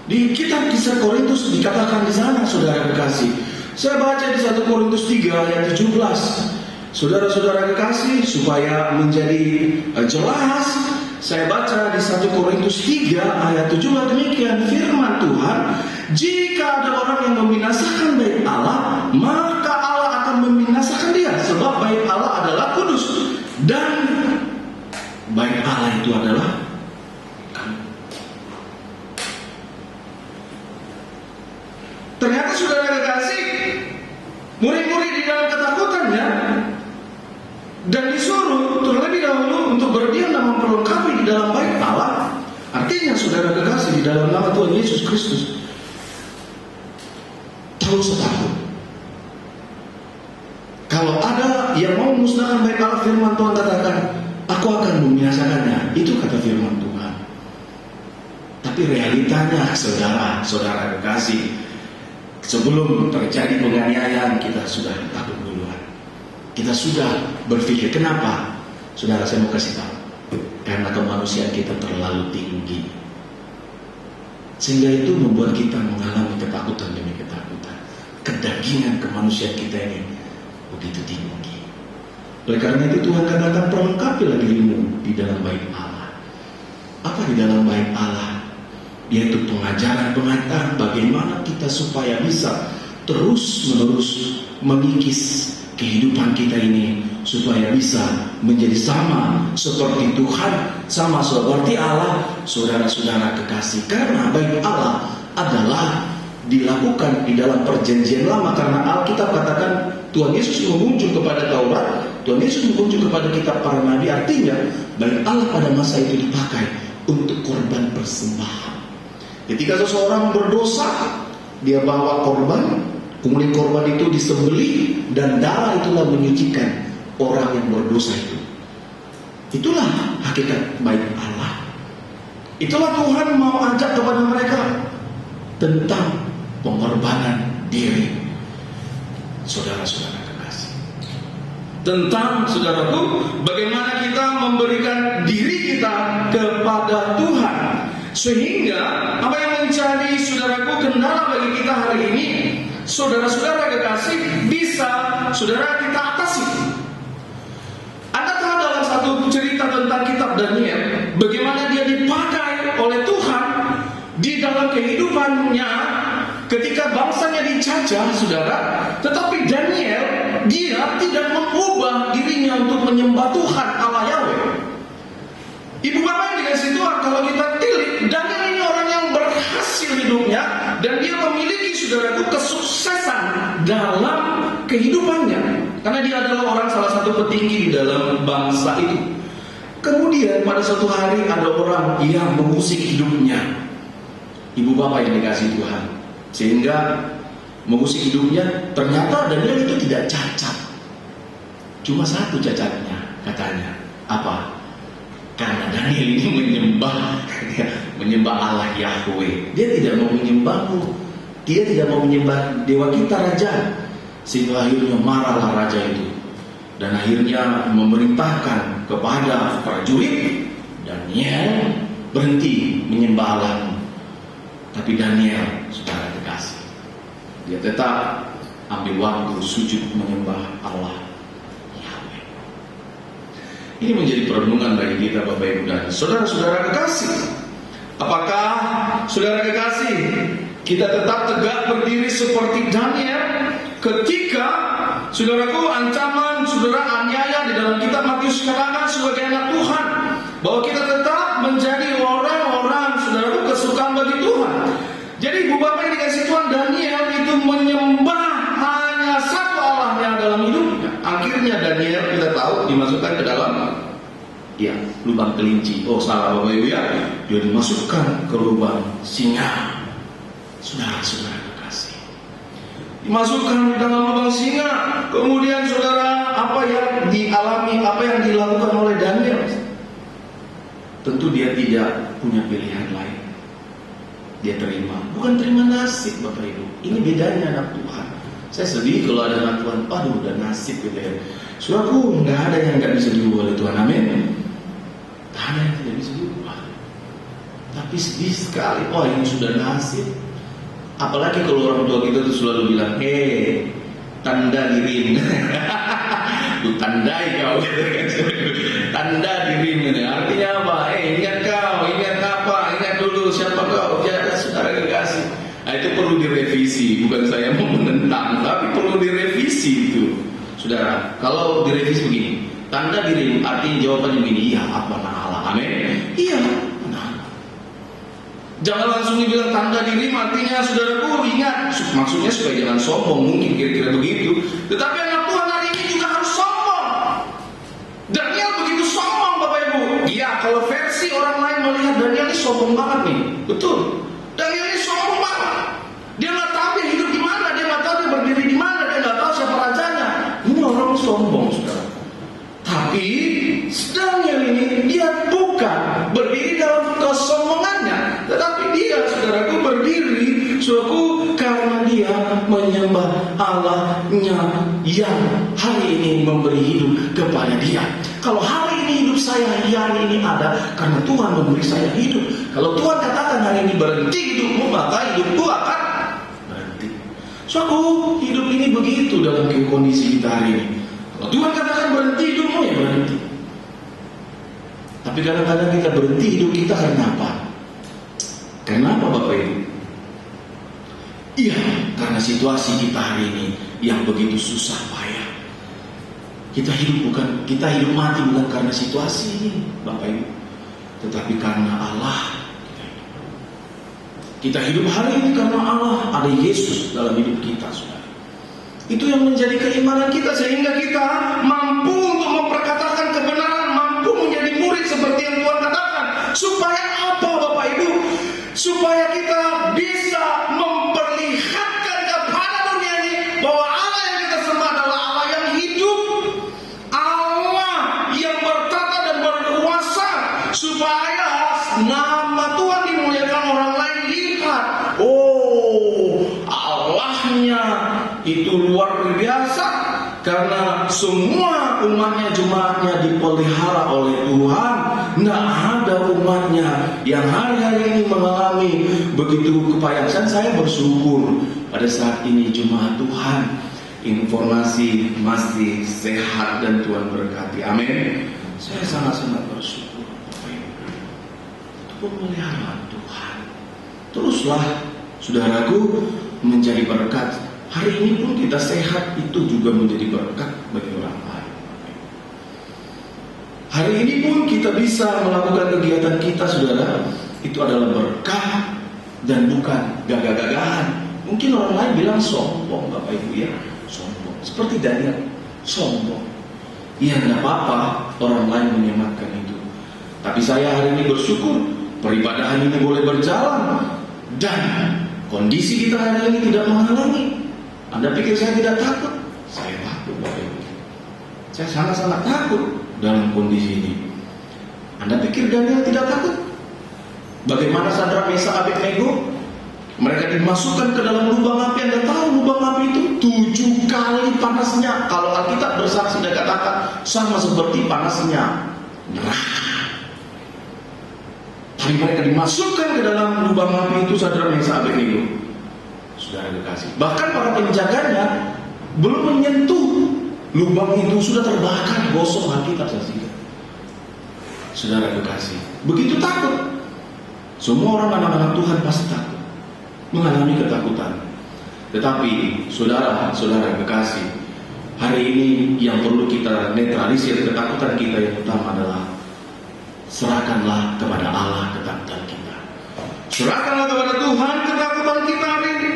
[SPEAKER 5] Di kitab Kisah Korintus dikatakan di sana, saudara kekasih. Saya baca di 1 Korintus 3 ayat 17. Saudara-saudara kekasih, supaya menjadi jelas, saya baca di 1 Korintus 3 ayat 17 demikian firman Tuhan, jika ada orang yang membinasakan bait Allah, maka Allah akan membinasakan dia, sebab bait Allah adalah kudus dan bait Allah itu adalah kamu. Ternyata, saudara kekasih, murid-murid di dalam ketakutannya dan disuruh terlebih dahulu untuk berdiam dan memperlengkapi di dalam bait Allah. Artinya, saudara kekasih, di dalam nama Tuhan Yesus Kristus, tahu setakut. Kalau ada yang mau memusnahkan bait Allah, firman Tuhan katakan, aku akan membinasakannya. Itu kata firman Tuhan. Tapi realitanya, saudara kekasih, sebelum terjadi penganiayaan, kita sudah takut duluan. Kita sudah berpikir, kenapa? Saudara, saya mau kasih tahu. Karena kemanusiaan kita terlalu tinggi. Sehingga itu membuat kita mengalami ketakutan demi ketakutan. Kedagingan kemanusiaan kita ini begitu tinggi. Oleh karena itu Tuhan katakan, perlengkapilah dirimu di dalam bait Allah. Apa di dalam bait Allah? Yaitu pengajaran bagaimana kita supaya bisa terus-menerus mengikis kehidupan kita ini, supaya bisa menjadi sama seperti Tuhan, sama seperti Allah, saudara-saudara kekasih. Karena bait Allah adalah dilakukan di dalam perjanjian lama, karena Alkitab katakan Tuhan Yesus mengunjung kepada Taurat, Tuhan Yesus mengunjung kepada kitab para nabi. Artinya bait Allah pada masa itu dipakai untuk korban persembahan. Ketika seseorang berdosa, dia bawa korban, kemudian korban itu disembelih, dan darah itulah menyucikan orang yang berdosa itu. Itulah hakikat bait Allah. Itulah Tuhan mau ajak kepada mereka tentang pengorbanan diri. Saudara-saudara kekasih, tentang, saudaraku, bagaimana kita memberikan diri kita kepada Tuhan, sehingga apa yang menjadi, saudaraku, kendala bagi kita hari ini, saudara-saudara kekasih, bisa saudara kita atasi. Anda tahu dalam satu cerita tentang kitab Daniel, bagaimana dia dipakai oleh Tuhan di dalam kehidupannya ketika bangsanya dijajah, saudara. Tetapi Daniel, dia tidak mengubah dirinya untuk menyembah Tuhan Allah Yahweh. Ibu bapak yang dikasih Tuhan, kalau kita tilik, Daniel ini orang yang berhasil hidupnya, dan dia memiliki, saudaraku, kesuksesan dalam kehidupannya, karena dia adalah orang salah satu petinggi di dalam bangsa itu. Kemudian pada suatu hari ada orang yang mengusik hidupnya, ibu bapak yang dikasih Tuhan, sehingga mengusik hidupnya. Ternyata Daniel itu tidak cacat, cuma satu cacatnya, katanya apa? Karena Daniel ini menyembah Allah Yahweh. Dia tidak mau menyembahmu, dia tidak mau menyembah dewa kita, raja. Sehingga akhirnya marahlah raja itu, dan akhirnya memerintahkan kepada prajurit, Daniel berhenti menyembah Allahmu. Tapi Daniel, saudara kekasih, dia tetap ambil waktu sujud menyembah Allah Yahweh. Ini menjadi perenungan bagi kita, Bapak Ibu dan saudara-saudara kekasih. Apakah saudara kekasih, kita tetap tegak berdiri seperti Daniel ketika, saudaraku, ancaman saudara aniaya di dalam kitab Matius katakan sebagai anak Tuhan, bahwa kita tetap menjadi orang-orang, saudaraku, kesukaan bagi Tuhan. Jadi ibu bapak yang dikasih Tuhan, Daniel itu menyembah hanya satu Allahnya dalam hidupnya. Akhirnya Daniel, kita tahu, dimasukkan ke dalam lubang kelinci. Oh, salah Bapak Ibu ya, dia dimasukkan ke lubang singa. Saudara-saudara kekasih, dimasukkan di dalam lubang singa. Kemudian saudara, apa yang dialami, apa yang dilakukan oleh Daniel? Tentu dia tidak punya pilihan lain. Dia terima, bukan terima nasib, Bapak Ibu. Ini bedanya anak Tuhan. Saya sedih kalau ada anak Tuhan, aduh, udah nasib gitu ya. Saudaraku, nggak ada yang nggak bisa diubah oleh Tuhan, amin. Nggak ada yang tidak bisa diubah. Tapi sedih sekali, oh ini sudah nasib. Apalagi kalau orang tua kita tuh selalu bilang, tanda dirim. Lu tandai kau, tanda dirim. Artinya apa? Ingat kau, ingat apa? Ingat dulu siapa kau? Jangan, saudara kekasih. Nah, itu perlu direvisi. Bukan saya mau menentang, tapi perlu direvisi itu, saudara. Kalau direvisi begini, tanda dirim, artinya jawabannya begini, iya, apa Allah, amin. Iya. Jangan langsung dibilang tanda diri, artinya saudaraku ingat, maksudnya supaya jangan sombong, mungkin kira-kira begitu. Tetapi anak Tuhan hari ini juga harus sombong. Daniel begitu sombong, Bapak Ibu. Iya, kalau versi orang lain melihat Daniel ini sombong banget nih, betul. Daniel ini sombong banget. Dia nggak tahu dia hidup di mana, dia nggak tahu dia berdiri di mana, dia nggak tahu siapa rajanya. Ini orang sombong, saudara. Daniel ini dia bukan berdiri dalam kesombongannya, tetapi dia, saudaraku, berdiri, saudaraku, karena dia menyembah Allahnya yang hari ini memberi hidup kepada dia. Kalau hari ini hidup saya hari ini ada karena Tuhan memberi saya hidup. Kalau Tuhan katakan hari ini berhenti hidupmu, maka hidupku akan berhenti. Saudaraku, hidup ini begitu dalam kondisi kita hari ini. Kalau Tuhan katakan berhenti hidupmu, ya berhenti. Tapi kadang-kadang kita berhenti hidup kita karena apa? Karena apa, Bapak Ibu? Iya, karena situasi kita hari ini yang begitu susah payah. Kita hidup mati bukan karena situasi ini, Bapak Ibu, tetapi karena Allah. Kita hidup hari ini karena Allah, ada Yesus dalam hidup kita, saudara. Itu yang menjadi keimanan kita, sehingga kita mampu untuk memperkatakan kebenaran, mampu menjadi murid seperti yang Tuhan katakan. Supaya apa, Bapak Ibu? Supaya kita bisa memperlihatkan kepada dunia ini bahwa Allah yang kita sembah adalah Allah yang hidup, Allah yang bertata dan berkuasa, supaya nama Tuhan dimuliakan, orang lain lihat, oh, Allahnya itu luar biasa, karena semua umatnya, jemaatnya dipelihara oleh Tuhan. Tidak ada umatnya yang hari-hari ini mengalami begitu kepayahan. Saya bersyukur pada saat ini jemaat Tuhan, informasi masih sehat dan Tuhan berkati. Amin. Saya sangat-sangat bersyukur. Itu pemeliharaan Tuhan. Teruslah, saudaraku, menjadi berkat. Hari ini pun kita sehat, itu juga menjadi berkat bagi orang lain. Hari ini pun kita bisa melakukan kegiatan kita, saudara, itu adalah berkah dan bukan gagah-gagahan. Mungkin orang lain bilang sombong, Bapak Ibu, ya, sombong. Seperti Daniel, sombong. Iya, tidak apa-apa orang lain menyematkan itu. Tapi saya hari ini bersyukur peribadahan ini boleh berjalan dan kondisi kita hari ini tidak menghalangi. Anda pikir saya tidak takut? Saya takut, Bapak Ibu. Saya sangat-sangat takut dalam kondisi ini. Anda pikir Daniel tidak takut? Bagaimana Sadrak, Mesak, Abednego? Mereka dimasukkan ke dalam lubang api. Anda tahu lubang api itu 7 kali panasnya. Kalau Alkitab bersaksi dan katakan sama seperti panasnya neraka. Tapi mereka dimasukkan ke dalam lubang api itu, Sadrak, Mesak, Abednego. Saudara kekasih, bahkan para penjaganya belum menyentuh lubang itu sudah terbakar, gosong. Alkitab saksikan. Saudara kekasih, begitu takut. Semua orang, anak-anak Tuhan pasti takut, mengalami ketakutan. Tetapi saudara kekasih, hari ini yang perlu kita netralisir ketakutan kita yang utama adalah serahkanlah kepada Allah ketakutan kita. Serahkanlah kepada Tuhan ketakutan kita hari ini.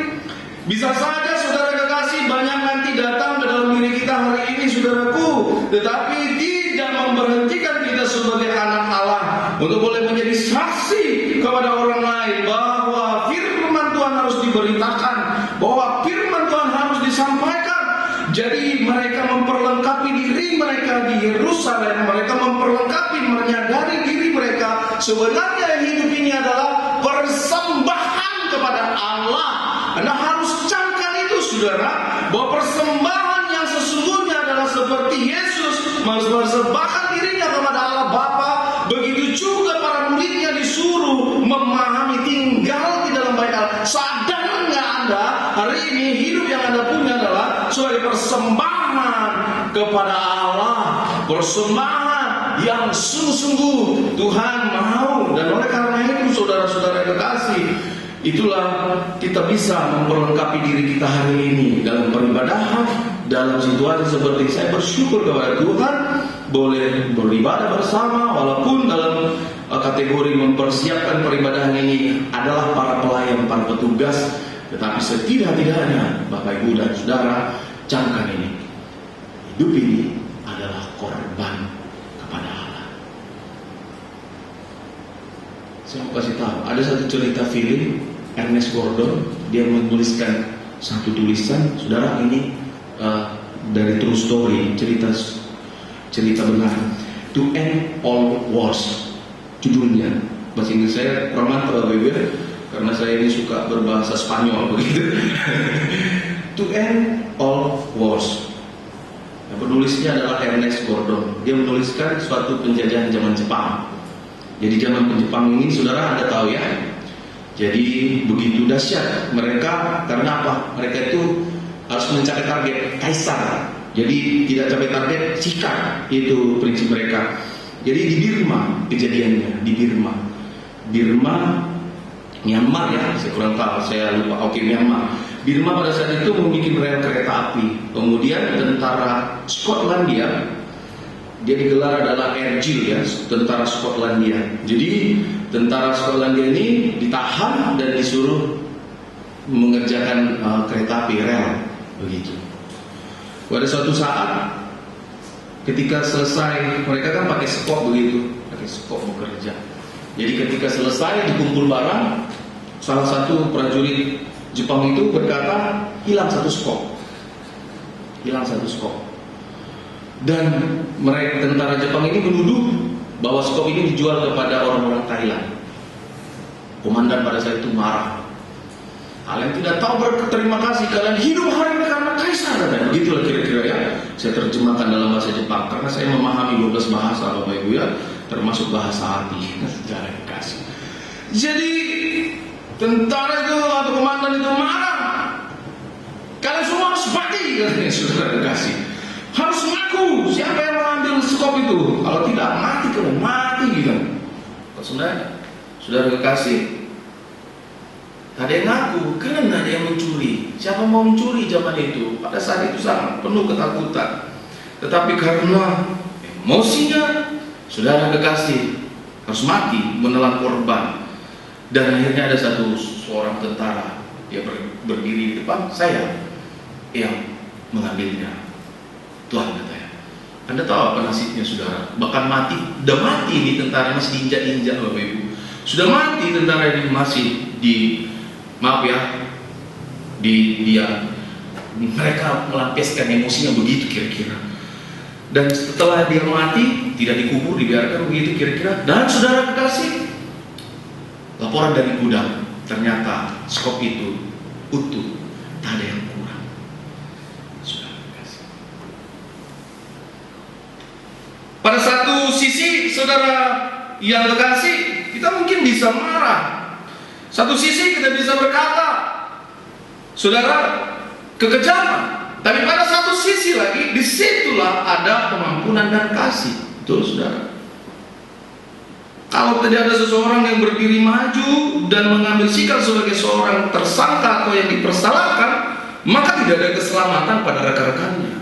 [SPEAKER 5] Bisa saja, saudara kekasih, banyak nanti datang ke dalam diri kita hari ini, saudaraku, tetapi tidak memberhentikan kita sebagai anak Allah untuk boleh menjadi saksi kepada orang lain bahwa firman Tuhan harus diberitakan, bahwa firman Tuhan harus disampaikan. Jadi mereka memperlengkapi diri mereka di Yerusalem, mereka memperlengkapi, menyadari diri mereka sebenarnya hidup ini adalah persembahan kepada Allah. Anda harus camkan itu, saudara, bahwa persembahan yang sesungguhnya adalah seperti Yesus mempersembahkan dirinya kepada Allah Bapa. Begitu juga para muridnya disuruh memahami, tinggal di dalam bait Allah. Sadar nggak Anda hari ini hidup yang Anda punya adalah sebagai persembahan kepada Allah, persembahan yang sungguh-sungguh Tuhan mau. Dan oleh karena itu, saudara-saudara kekasih, itulah kita bisa memperlengkapi diri kita hari ini dalam peribadahan, dalam situasi seperti saya bersyukur kepada Tuhan boleh beribadah bersama, walaupun dalam kategori mempersiapkan peribadahan ini adalah para pelayan, para petugas, tetapi setidak-tidaknya Bapak Ibu dan Saudara, camkan ini, hidup ini adalah korban kepada Allah. Saya mau kasih tahu, ada satu cerita film Ernest Gordon, dia menuliskan satu tulisan, saudara, ini dari true story, cerita benar. To End All Wars, judulnya. Bahasa Inggris saya kurang mantap Bapak Ibu ya, karena saya ini suka berbahasa Spanyol begitu. To End All Wars. Penulisnya adalah Ernest Gordon. Dia menuliskan suatu penjajahan zaman Jepang. Jadi zaman Jepang ini, saudara Anda tahu ya. Jadi begitu dahsyat mereka, karena apa? Mereka itu harus mencapai target kaisar. Jadi tidak capai target, sikat. Itu prinsip mereka. Jadi di Birma kejadiannya, di Birma, Myanmar ya, saya kurang tahu, saya lupa. Oke, Myanmar. Birma pada saat itu membuat rel kereta api. Kemudian tentara Skotlandia, dia digelar adalah Airgill ya, tentara Skotlandia. Jadi tentara Skotlandia ini ditahan dan disuruh mengerjakan kereta api rel begitu. Pada suatu saat ketika selesai, mereka kan pakai skop begitu, pakai skop bekerja. Jadi ketika selesai dikumpul barang, salah satu prajurit Jepang itu berkata hilang satu skop. Dan mereka tentara Jepang ini menuduh bahwa skop ini dijual kepada orang-orang Thailand. Komandan pada saat itu marah. Kalian tidak tahu berterima kasih, kalian hidup hari ini karena kaisar. Dan begitulah kira-kira ya. Saya terjemahkan dalam bahasa Jepang karena saya memahami 12 bahasa Bapak Ibu ya, termasuk bahasa hati. Sejarah kasih. Jadi tentara itu atau komandan itu marah. Kalian semua harus mati, katanya saudara kasih. Harus ngaku siapa yang mengambil skop itu. Kalau tidak mati, kamu mati gitu. Saudara kekasih, ada yang ngaku karena ada yang mencuri. Siapa mau mencuri zaman itu? Pada saat itu sangat penuh ketakutan. Tetapi karena emosinya, saudara kekasih harus mati menelan korban. Dan akhirnya ada seorang tentara, dia berdiri di depan saya yang mengambilnya. Tuhan katanya, Anda tahu apa nasibnya saudara? Bahkan mati, udah mati ini tentara, masih diinjak-injak Bapak Ibu. Sudah mati tentara ini, masih mereka melampiaskan emosinya begitu kira-kira. Dan setelah dia mati, tidak dikubur, dibiarkan begitu kira-kira. Dan saudara kekasih, laporan dari gudang, ternyata skop itu utuh, tak ada yang kurang. Saudara kekasih, pada satu sisi saudara yang kekasih, kita mungkin bisa marah. Satu sisi kita bisa berkata, saudara, kekejaman. Tapi pada satu sisi lagi, disitulah ada pengampunan dan kasih. Betul, saudara. Kalau tidak ada seseorang yang berdiri maju dan mengambil sikap sebagai seorang tersangka atau yang dipersalahkan, maka tidak ada keselamatan pada rekan-rekannya.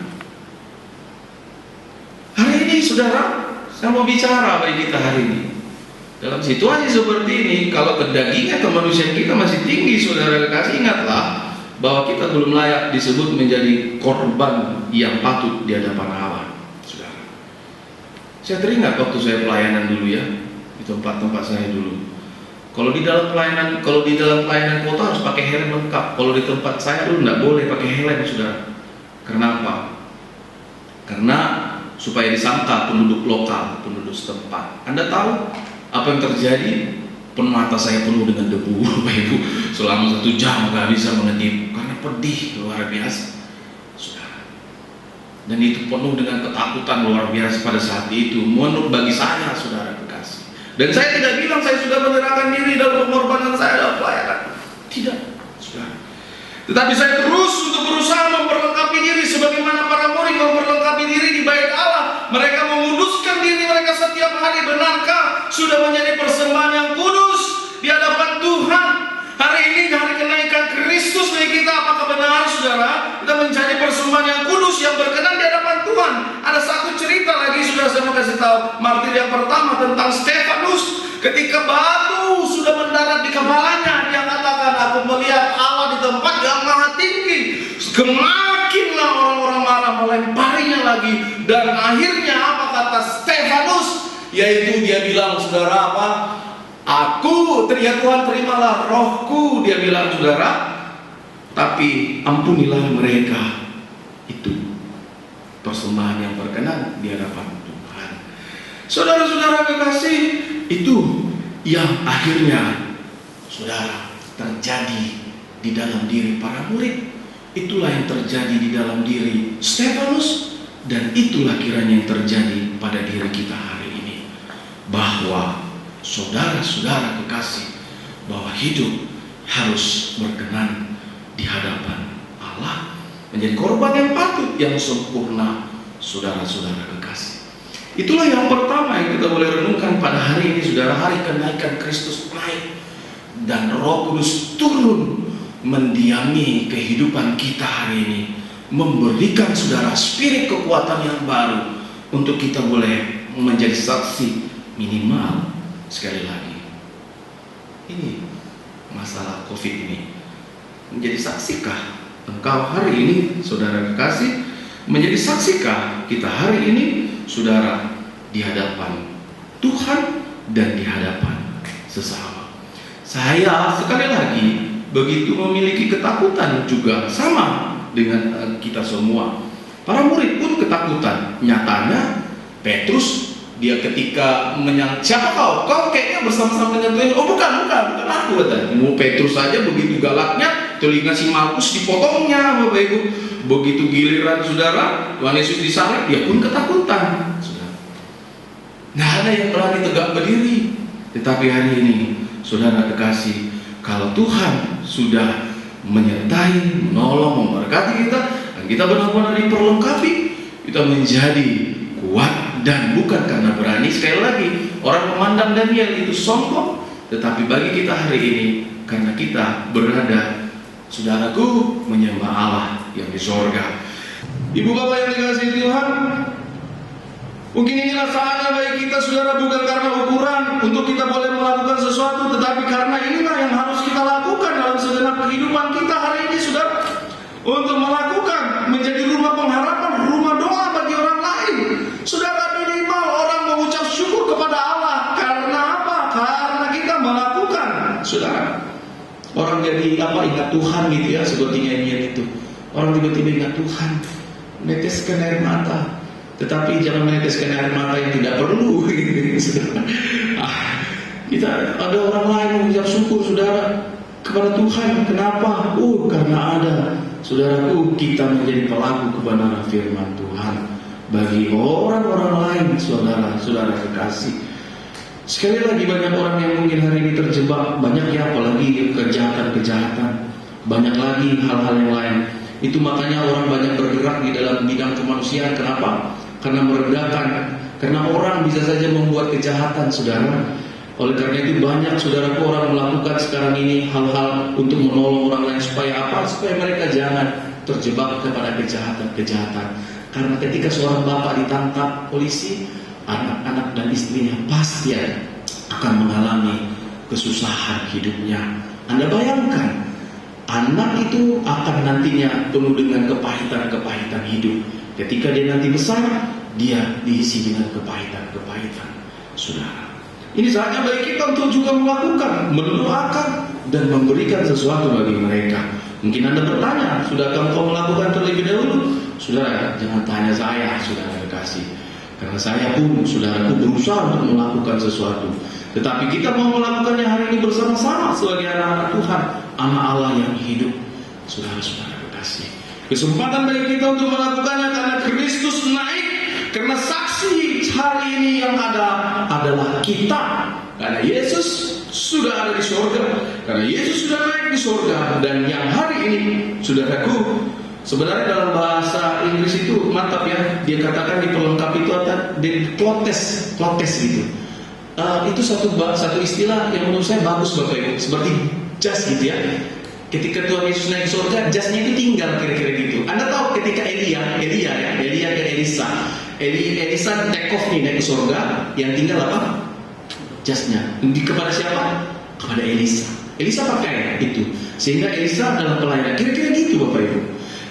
[SPEAKER 5] Hari ini, saudara, saya mau bicara bagi kita hari ini. Dalam situasi seperti ini, kalau kedagingan kemanusiaan kita masih tinggi, saudara kekasih, ingatlah bahwa kita belum layak disebut menjadi korban yang patut di hadapan Allah, saudara. Saya teringat waktu saya pelayanan dulu ya, di tempat-tempat saya dulu. Kalau di dalam pelayanan kota harus pakai helm lengkap. Kalau di tempat saya dulu tidak boleh pakai helm, saudara. Kenapa? Karena supaya disangka penduduk lokal, penduduk setempat. Anda tahu apa yang terjadi? Mata saya penuh dengan debu, Bapak Ibu. Selama 1 jam gak bisa mengedip karena pedih luar biasa, saudara. Dan itu penuh dengan ketakutan luar biasa pada saat itu. Menurut bagi saya, saudara kekasih. Dan saya tidak bilang saya sudah menyerahkan diri dalam pengorbanan saya dalam pelayanan. Tidak, saudara. Tetapi saya terus untuk berusaha memperlengkapi diri sebagaimana para murid memperlengkapi diri di bait Allah. Mereka menguduskan diri mereka setiap hari. Benarkah sudah menjadi persembahan yang kudus di hadapan Tuhan? Hari ini hari kenaikan Kristus bagi kita. Apakah benar, saudara, kita menjadi persembahan yang kudus yang berkenan di hadapan Tuhan? Ada satu cerita lagi, sudah saya mau kasih tahu. Martir yang pertama tentang Stefanus. Ketika batu sudah mendarat di kepalanya, dia katakan, aku melihat Allah di tempat yang maha tinggi. Semakinlah orang-orang marah melemparinya lagi. Dan akhirnya apa kata Stefanus? Yaitu dia bilang, saudara, apa? Aku, ya Tuhan, terimalah rohku, dia bilang, saudara. Tapi ampunilah mereka. Itu persembahan yang berkenan di hadapan Tuhan. Saudara-saudara kekasih, itu yang akhirnya saudara terjadi di dalam diri para murid. Itulah yang terjadi di dalam diri Stefanus, dan itulah kiranya yang terjadi pada diri kita hari ini. Bahwa saudara-saudara kekasih, bahwa hidup harus berkenan di hadapan Allah, menjadi korban yang patut, yang sempurna, saudara-saudara kekasih. Itulah yang pertama yang kita boleh renungkan pada hari ini, saudara. Hari kenaikan Kristus naik dan Roh Kudus turun mendiami kehidupan kita hari ini, memberikan saudara spirit kekuatan yang baru untuk kita boleh menjadi saksi. Minimal sekali lagi, ini masalah COVID ini, menjadi saksikah engkau hari ini, saudara kekasih? Menjadi saksikah kita hari ini, saudara, di hadapan Tuhan dan di hadapan sesama? Saya sekali lagi begitu memiliki ketakutan juga, sama dengan kita semua. Para murid pun ketakutan. Nyatanya Petrus, dia ketika siapa kau? Kau kayaknya bersama-sama dengan Tuhan. Oh bukan aku, kata. Mau Petrus saja begitu galaknya, telinga si Markus dipotongnya, Bapak Ibu. Begitu giliran saudara Tuhan Yesus disalib, dia pun ketakutan. Nah, ada yang berani tegak berdiri. Tetapi hari ini, saudara kekasih, kalau Tuhan sudah menyertai, menolong, memberkati kita, dan kita benar-benar diperlengkapi, kita menjadi kuat, dan bukan karena berani. Sekali lagi, orang memandang Daniel itu sombong, tetapi bagi kita hari ini, karena kita berada, saudaraku, menyembah Allah yang di sorga. Ibu bapak yang dikasihi Tuhan, mungkin inilah saatnya bagi kita, saudara, bukan karena ukuran untuk kita boleh melakukan sesuatu, tetapi karena inilah yang harus kita lakukan dalam segenap kehidupan kita hari ini, saudara, untuk melakukan menjadi rumah pengharapan, rumah doa bagi orang lain. Saudara, minimal orang mengucap syukur kepada Allah. Karena apa? Karena kita melakukan, saudara. Orang jadi ingat Tuhan gitu ya, seperti nyanyian itu. Orang tiba-tiba ingat Tuhan, meneteskan air mata. Tetapi jangan meneteskan air mata yang tidak perlu. Kita ada orang lain mengucap syukur, saudara, kepada Tuhan. Kenapa? Karena ada, saudaraku, kita menjadi pelaku kebenaran firman Tuhan bagi orang-orang lain, saudara kekasih. Sekali lagi, banyak orang yang mungkin hari ini terjebak, banyak ya, apalagi kejahatan, banyak lagi hal-hal yang lain. Itu makanya orang banyak bergerak di dalam bidang kemanusiaan. Kenapa? Karena merendahkan, karena orang bisa saja membuat kejahatan, saudara. Oleh karena itu banyak, saudaraku, orang melakukan sekarang ini hal-hal untuk menolong orang lain. Supaya apa? Supaya mereka jangan terjebak kepada kejahatan. Karena ketika seorang bapak ditangkap polisi, anak-anak dan istrinya pasti akan mengalami kesusahan hidupnya. Anda bayangkan, anak itu akan nantinya penuh dengan kepahitan hidup. Ketika dia nanti besar, dia diisi dengan kepahitan, saudara. Ini saatnya bagi kita untuk juga melakukan, mendoakan, dan memberikan sesuatu bagi mereka. Mungkin Anda bertanya, sudahkah engkau melakukan terlebih dahulu? Saudara, jangan tanya saya, saudara kekasih. Karena saya pun, saudaraku, berusaha untuk melakukan sesuatu. Tetapi kita mau melakukannya hari ini bersama-sama sebagai anak-anak Tuhan, anak Allah yang hidup, saudara-saudara kekasih. Kesempatan bagi kita untuk melakukannya karena Kristus naik, karena saksi hari ini yang ada adalah kita. Karena Yesus sudah ada di surga, karena Yesus sudah naik di surga, dan yang hari ini, saudaraku, sebenarnya dalam bahasa Inggris itu mantap ya, dia katakan di pelengkap itu ada klotes gitu. Itu satu istilah yang menurut saya bagus, Bapak Ibu, seperti jas gitu ya. Ketika Tuhan Yesus naik ke surga, jasnya itu tinggal kira-kira gitu. Anda tahu ketika Elia dan Elisa take off nih naik ke surga, yang tinggal apa? Jasnya. Kepada siapa? Kepada Elisa. Elisa pakai itu, sehingga Elisa adalah pelayan. Kira-kira gitu, Bapak Ibu.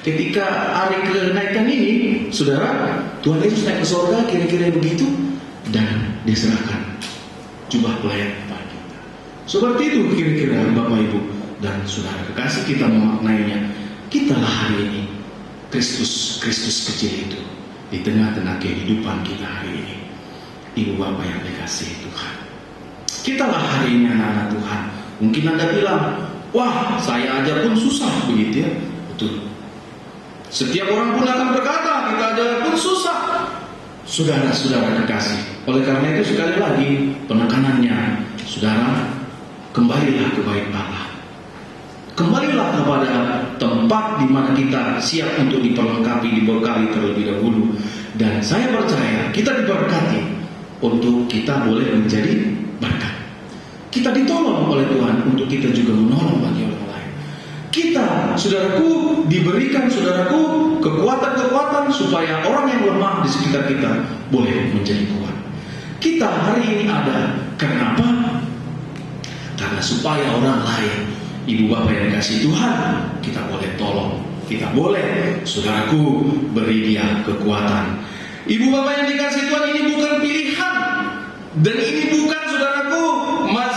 [SPEAKER 5] Ketika hari kenaikan ini, saudara, Tuhan Yesus naik ke surga, kira-kira begitu, dan diserahkan jubah pelayan kepada kita. Seperti itu kira-kira, Bapak Ibu dan saudara kekasih, kita memaknainya. Kitalah hari ini Kristus kecil itu di tengah-tengah kehidupan kita hari ini. Ibu Bapak yang dikasihi Tuhan, kitalah hari ini anak-anak Tuhan. Mungkin Anda bilang, wah saya aja pun susah, begitu ya. Betul. Setiap orang pun akan berkata, kita aja pun susah. Saudara-saudara kekasih, oleh karena itu sekali lagi penekanannya, saudara, kembalilah ke bait Allah. Kembalilah kepada tempat di mana kita siap untuk diperlengkapi, diberkati terlebih dahulu. Dan saya percaya kita diberkati untuk kita boleh menjadi berkat. Kita ditolong oleh Tuhan untuk kita juga menolong bagi orang lain. Kita, saudaraku, diberikan saudaraku kekuatan-kekuatan supaya orang yang lemah di sekitar kita boleh menjadi kuat. Kita hari ini ada, kenapa? Karena supaya orang lain, ibu bapak yang dikasih Tuhan, kita boleh tolong, kita boleh, saudaraku, beri dia kekuatan. Ibu bapak yang dikasih Tuhan, ini bukan pilihan, dan ini bukan, saudaraku,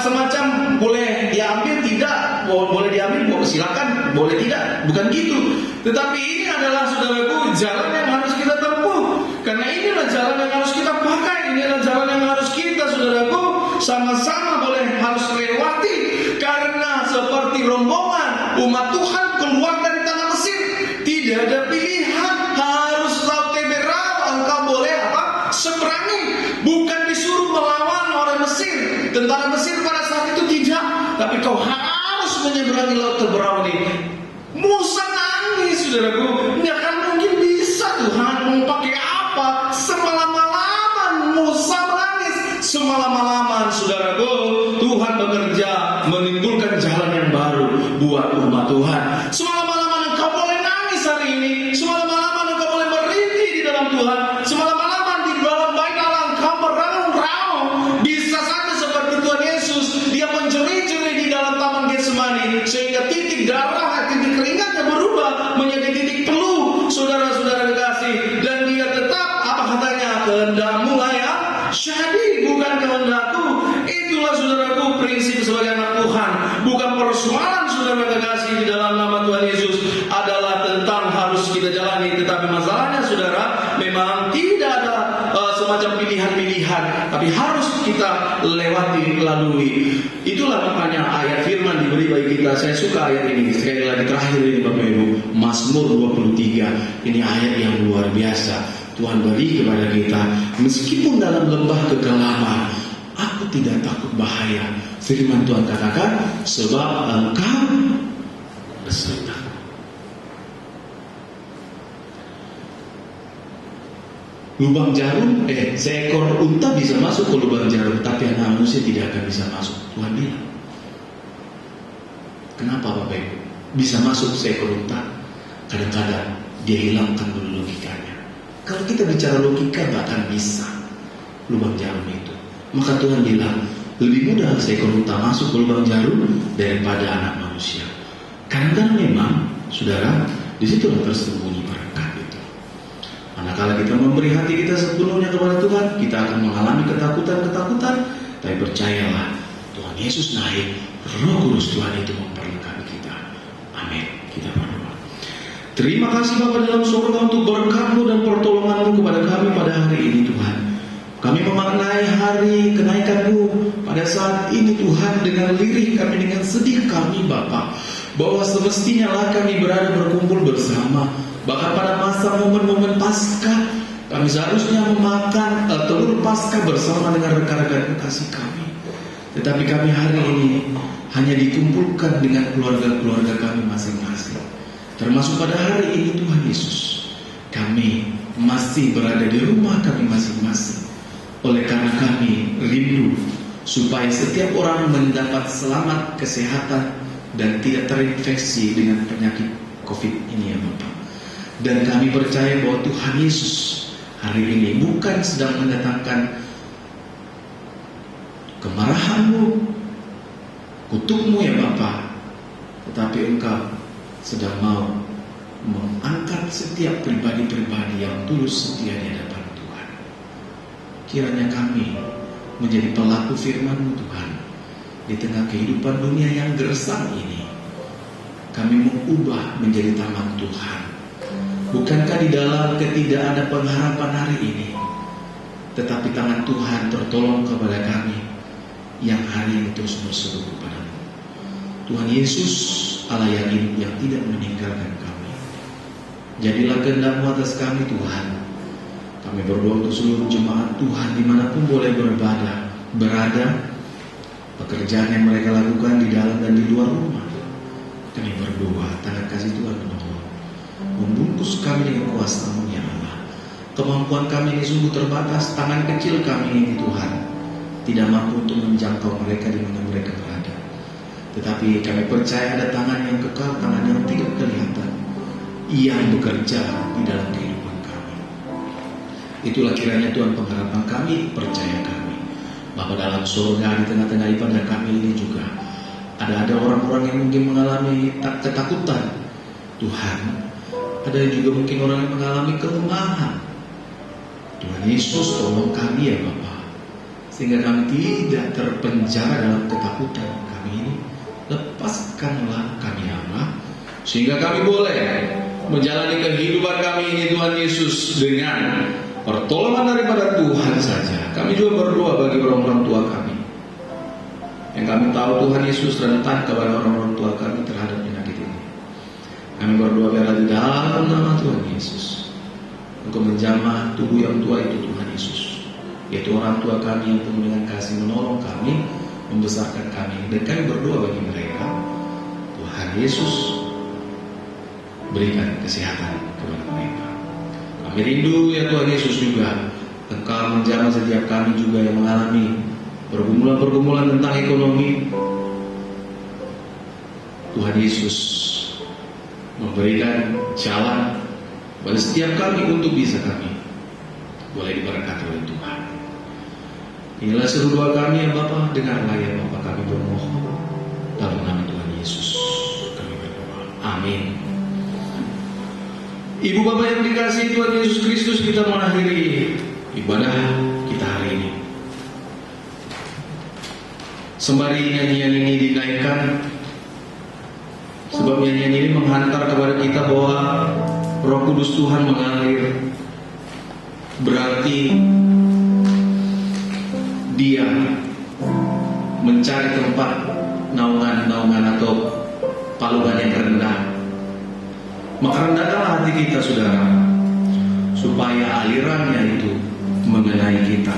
[SPEAKER 5] semacam boleh diambil tidak, boleh diambil, silakan, boleh tidak, bukan gitu. Tetapi ini adalah, saudaraku, jalan yang harus kita tempuh. Karena inilah jalan yang harus kita pakai, inilah jalan yang harus kita, saudaraku, sama-sama boleh harus lewati. Karena seperti rombongan umat Tuhan keluar dari tanah Mesir, tidak ada pilihan, harus laut Teberau, engkau boleh apa? Seberangi, bukan disuruh melawan orang Mesir. Tentara Mesir pada saat itu tidak, tapi kau harus menyeberangi laut Teberau ini. Musa nangis, saudaraku, nggak akan mungkin bisa, Tuhan mau pakai apa? Semalam-malaman Musa menangis, semalam-malaman, saudaraku, Tuhan bekerja menimbulkan jalan yang baru buat umat Tuhan. Semalam-malaman engkau boleh nangis hari ini, semalam-malaman engkau boleh merintih di dalam Tuhan, semalam-malaman di dalam bait Allah engkau merenung-renung. Bisa saja seperti Tuhan Yesus, dia menjerit-jerit di dalam taman Getsemani sehingga titik darah, titik keringatnya berubah menjadi titik peluh, saudara-saudara dikasih, dan dia tetap apa katanya, kehendakmu lah ya jadi, bukan kehendakku. Itulah, saudaraku, prinsip sebagai anak Tuhan. Bukan persoalan, saudara kekasih, di dalam nama Tuhan Yesus adalah tentang harus kita jalani. Tetapi masalahnya, saudara, memang tidak ada semacam pilihan-pilihan, tapi harus kita lewati, lalui. Itulah makanya ayat firman diberi bagi kita. Saya suka ayat ini. Sekali lagi terakhir ini, Bapak Ibu, Mazmur 23. Ini ayat yang luar biasa. Tuhan beri kepada kita, meskipun dalam lembah kegelapan, aku tidak takut bahaya. Firman Tuhan katakan, sebab engkau beserta. Lubang jarum, seekor unta bisa masuk ke lubang jarum, tapi anak manusia tidak akan bisa masuk. Tuhan bilang. Kenapa Bapak Ibu? Bisa masuk seekor unta? Kadang-kadang dia hilangkan dulu logikanya. Kalau kita bicara logika gak akan bisa lubang jarum itu. Maka Tuhan bilang, lebih mudah seekor unta masuk ke lubang jarum daripada anak manusia. Kadang-kadang memang, saudara, disitulah tersembunyi berkat itu. Manakala kita memberi hati kita sepenuhnya kepada Tuhan, kita akan mengalami ketakutan-ketakutan. Tapi percayalah, Tuhan Yesus naik, Roh Kudus Tuhan itu memperlengkapi kita. Amin. Kita berdoa. Terima kasih Bapa dalam surga untuk berkat-Mu dan pertolongan-Mu kepada kami pada hari ini, Tuhan. Kami memaknai hari kenaikan-Mu pada saat ini, Tuhan, dengan lirih kami, dengan sedih kami, Bapa, bahwa semestinya lah kami berada berkumpul bersama. Bahkan pada masa momen-momen Paskah, kami seharusnya memakan telur Paskah bersama dengan rekan-rekan kekasih kami. Tetapi kami hari ini hanya dikumpulkan dengan keluarga-keluarga kami masing-masing. Termasuk pada hari ini, Tuhan Yesus, kami masih berada di rumah kami masing-masing. Oleh karena kami rindu supaya setiap orang mendapat selamat, kesehatan, dan tidak terinfeksi dengan penyakit COVID ini, ya Bapak. Dan kami percaya bahwa Tuhan Yesus hari ini bukan sedang mendatangkan kemarahan-Mu, kutuk-Mu, ya Bapak, tetapi Engkau sedang mau mengangkat setiap pribadi-pribadi yang tulus setia di hadapan Tuhan. Kiranya kami menjadi pelaku firman-Mu, Tuhan, di tengah kehidupan dunia yang gersang ini. Kami mengubah menjadi taman Tuhan. Bukankah di dalam ketidak ada pengharapan hari ini, tetapi tangan Tuhan tertolong kepada kami yang hari ini terus berseru kepadamu. Tuhan Yesus, Allah yang hidup yang tidak meninggalkan kami. Jadilah kehendak-Mu atas kami Tuhan. Kami berdoa untuk seluruh jemaat Tuhan dimanapun boleh berada, pekerjaan yang mereka lakukan di dalam dan di luar rumah. Kami berdoa, tangan kasih Tuhan menolong, membungkus kami dengan kuasa-Mu ya Allah. Kemampuan kami ini sungguh terbatas, tangan kecil kami ini Tuhan tidak mampu untuk menjangkau mereka di mana mereka berada. Tetapi kami percaya ada tangan yang kekal, tangan yang tidak kelihatan, yang bekerja di dalam kehidupan kami. Itulah kiranya Tuhan pengharapan kami, percaya kami, bahwa dalam surga di tengah-tengah ibadah kami ini juga ada orang-orang yang mungkin mengalami ketakutan. Tuhan, ada juga mungkin orang yang mengalami kelemahan. Tuhan Yesus tolong kami ya Bapa, sehingga kami tidak terpenjara dalam ketakutan kami ini. Lepaskanlah kami Allah, sehingga kami boleh menjalani kehidupan kami ini Tuhan Yesus dengan pertolongan daripada Tuhan saja. Kami juga berdoa bagi orang-orang tua kami yang kami tahu Tuhan Yesus rentan kepada orang-orang tua kami terhadap penyakit ini. Kami berdoa biarlah di dalam nama Tuhan Yesus Engkau menjamah tubuh yang tua itu Tuhan Yesus, yaitu orang tua kami yang penuh dengan kasih menolong kami, membesarkan kami. Dan kami berdoa bagi mereka, Tuhan Yesus berikan kesehatan kepada mereka. Kami rindu ya Tuhan Yesus juga Engkau menjamah setiap kami juga yang mengalami pergumulan-pergumulan tentang ekonomi. Tuhan Yesus memberikan jalan pada setiap kami untuk bisa kami boleh diberkati oleh Tuhan. Inilah seru doa kami ya Bapa, dengarlah ya Bapa kami bermohon dalam nama Tuhan Yesus kami berdoa. Amin. Ibu Bapak yang dikasihi Tuhan Yesus Kristus, kita mengakhiri ibadah kita hari ini. Sembari nyanyian ini dinaikkan, sebab nyanyian ini menghantar kepada kita bahwa Roh Kudus Tuhan mengalir, berarti Dia mencari tempat naungan atau palungan yang rendah. Maka rendahkanlah hati kita saudara, supaya alirannya itu mengenai kita.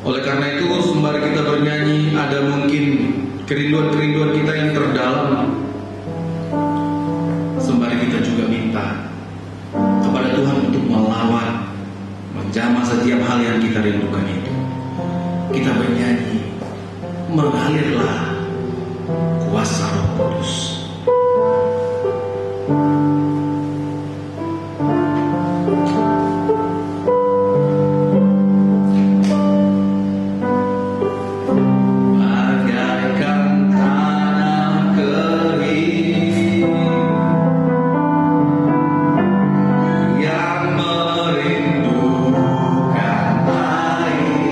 [SPEAKER 5] Oleh karena itu sembari kita bernyanyi, ada mungkin kerinduan-kerinduan kita yang terdalam, sembari kita juga minta kepada Tuhan untuk melawan, menjamah setiap hal yang kita rindukan itu. Kita bernyanyi, mengalirlah kuasa Roh Kudus. Yang merindukan air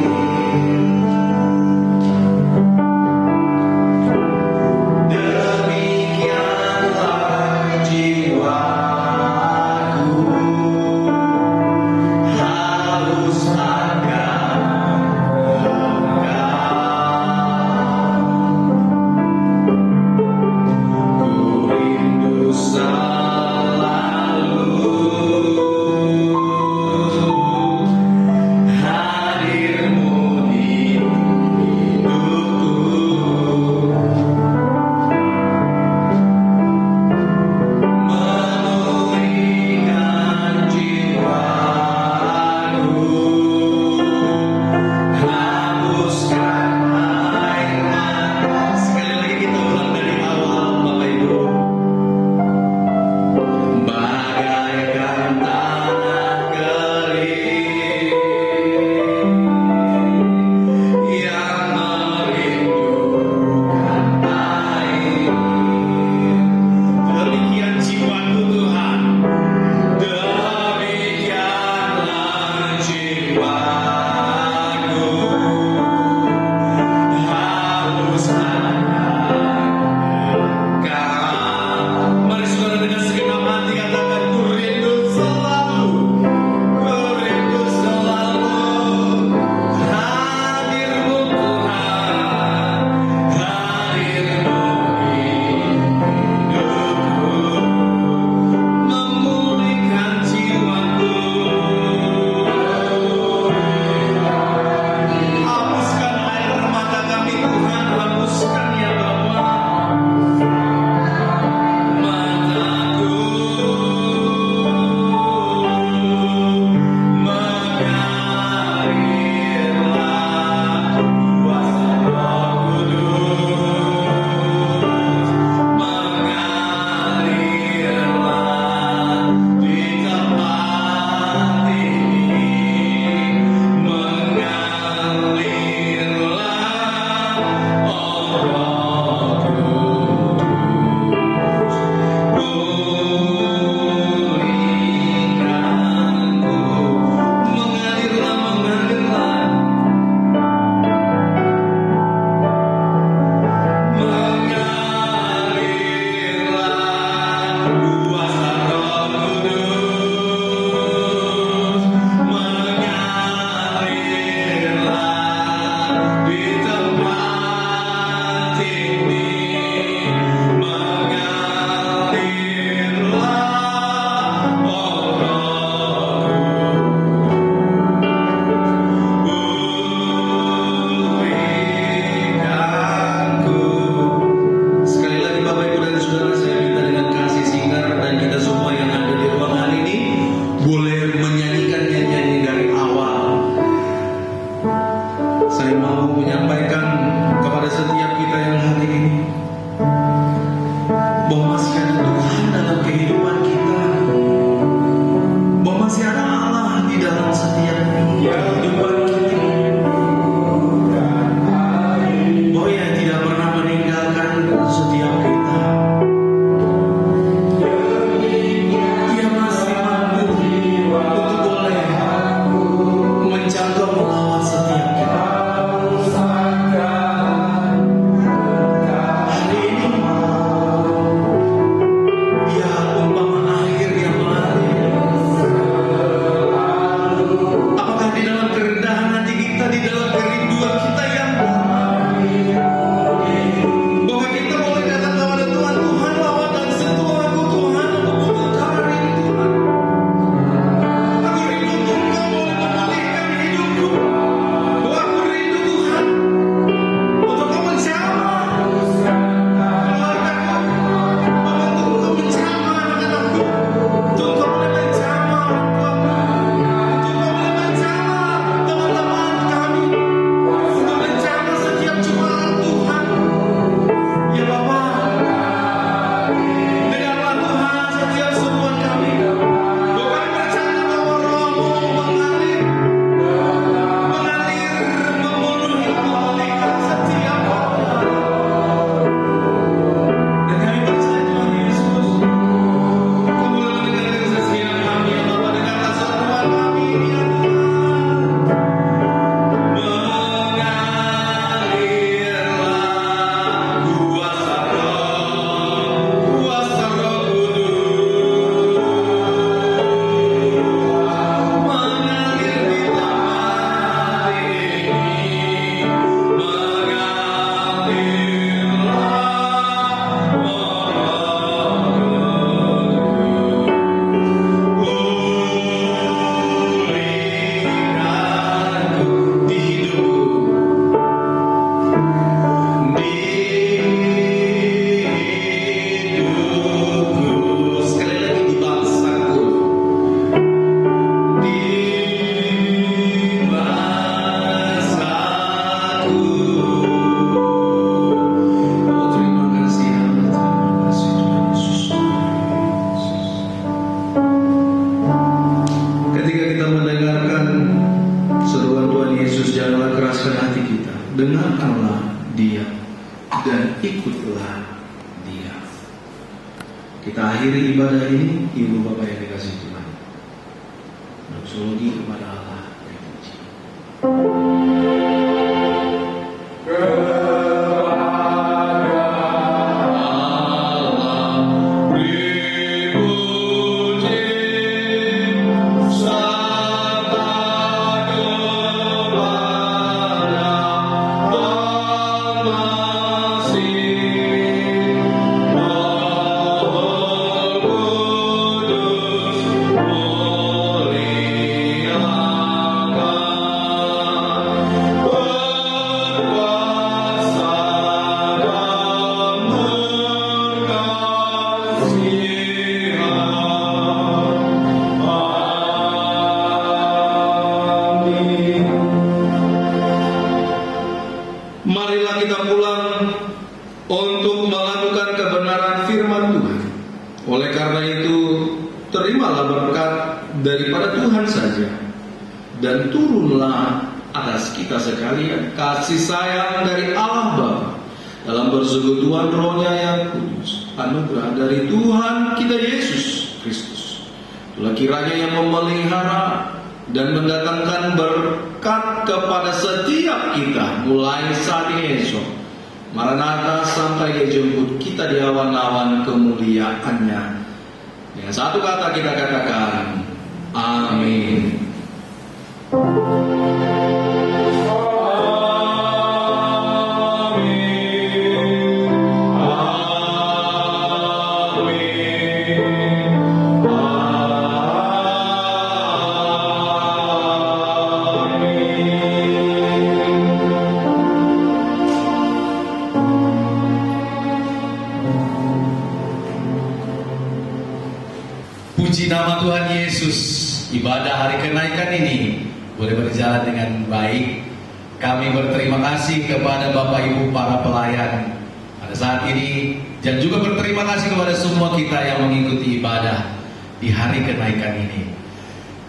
[SPEAKER 5] Allah di dalam setiap kehidupan kita. Oh yang tidak pernah meninggalkan setiap kita. Dia masih mampu untuk boleh menjangkau melawat setiap kita. Hari ini dia umpama air yang mengalir. Apakah di dalam kerendahan hati kita, di dalam kerinduan kita yang bahwa kita boleh datang kepada Tuhan, Tuhan lawat dan sentuh aku Tuhan, aku butuh Kau rindu Tuhan. Aku rindu Tuhan, Kau boleh memulihkan hidupku. Oh, aku rindu Tuhan untuk Kau menjamah keluargaku, untuk Kau menjamah anak-anakku, untuk Kau boleh menjamah orang tuaku, untuk Kau boleh menjamah teman-teman kami, untuk menjamah setiap jemaat Tuhan. Ya Bapa, dengarlah Tuhan setiap seruan kami. Bukan percaya bahwa Roh-Mu mengalir, memenuhi, memulihkan setiap orang. Dan kami percaya Tuhan Yesus, Kau boleh mendengarkan setiap kami. Ya Bapa, dengarlah seruan kami, ya Tuhan. Mengalirlah kuasa Roh Kudus, mengalir di tempat ini, pulihkan hidupku, sekali lagi di bangsaku, di bangsaku. Oh, terima kasih Allah, terima kasih Tuhan Yesus. Ketika kita mendengarkan seruan Tuhan Yesus, janganlah keraskan hati kita. Dengarkanlah Dia dan ikutlah Dia. Kita akhiri ibadah ini, Ibu Bapak yang dikasihi Tuhan. Doksologi kepada Allah yang puji. Allah dipuji, sembah kepada pengasih, Roh Kudus muliakan, berkuasa dan berkasihan. Amin. Marilah kita pulang untuk melakukan kebenaran firman Tuhan. Oleh karena itu, terimalah berkat daripada Tuhan saja, dan turunlah atas kita sekalian kasih sayang dari Allah Bapa dalam persekutuan Roh-Nya yang kudus, anugerah dari Tuhan kita Yesus Kristus. Itulah kiranya yang memelihara dan mendatangkan berkat kepada setiap kita mulai saat ini esok, Maranatha, sampai Dia jemput kita di awan-awan kemuliaan-Nya. Dengan satu kata kita katakan, amin. Puji nama Tuhan Yesus. Ibadah hari kenaikan ini boleh berjalan dengan baik. Kami berterima kasih kepada Bapak Ibu para pelayan pada saat ini, dan juga berterima kasih kepada semua kita yang mengikuti ibadah di hari kenaikan ini.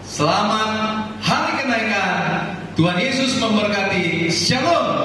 [SPEAKER 5] Selamat hari kenaikan. Tuhan Yesus memberkati. Shalom.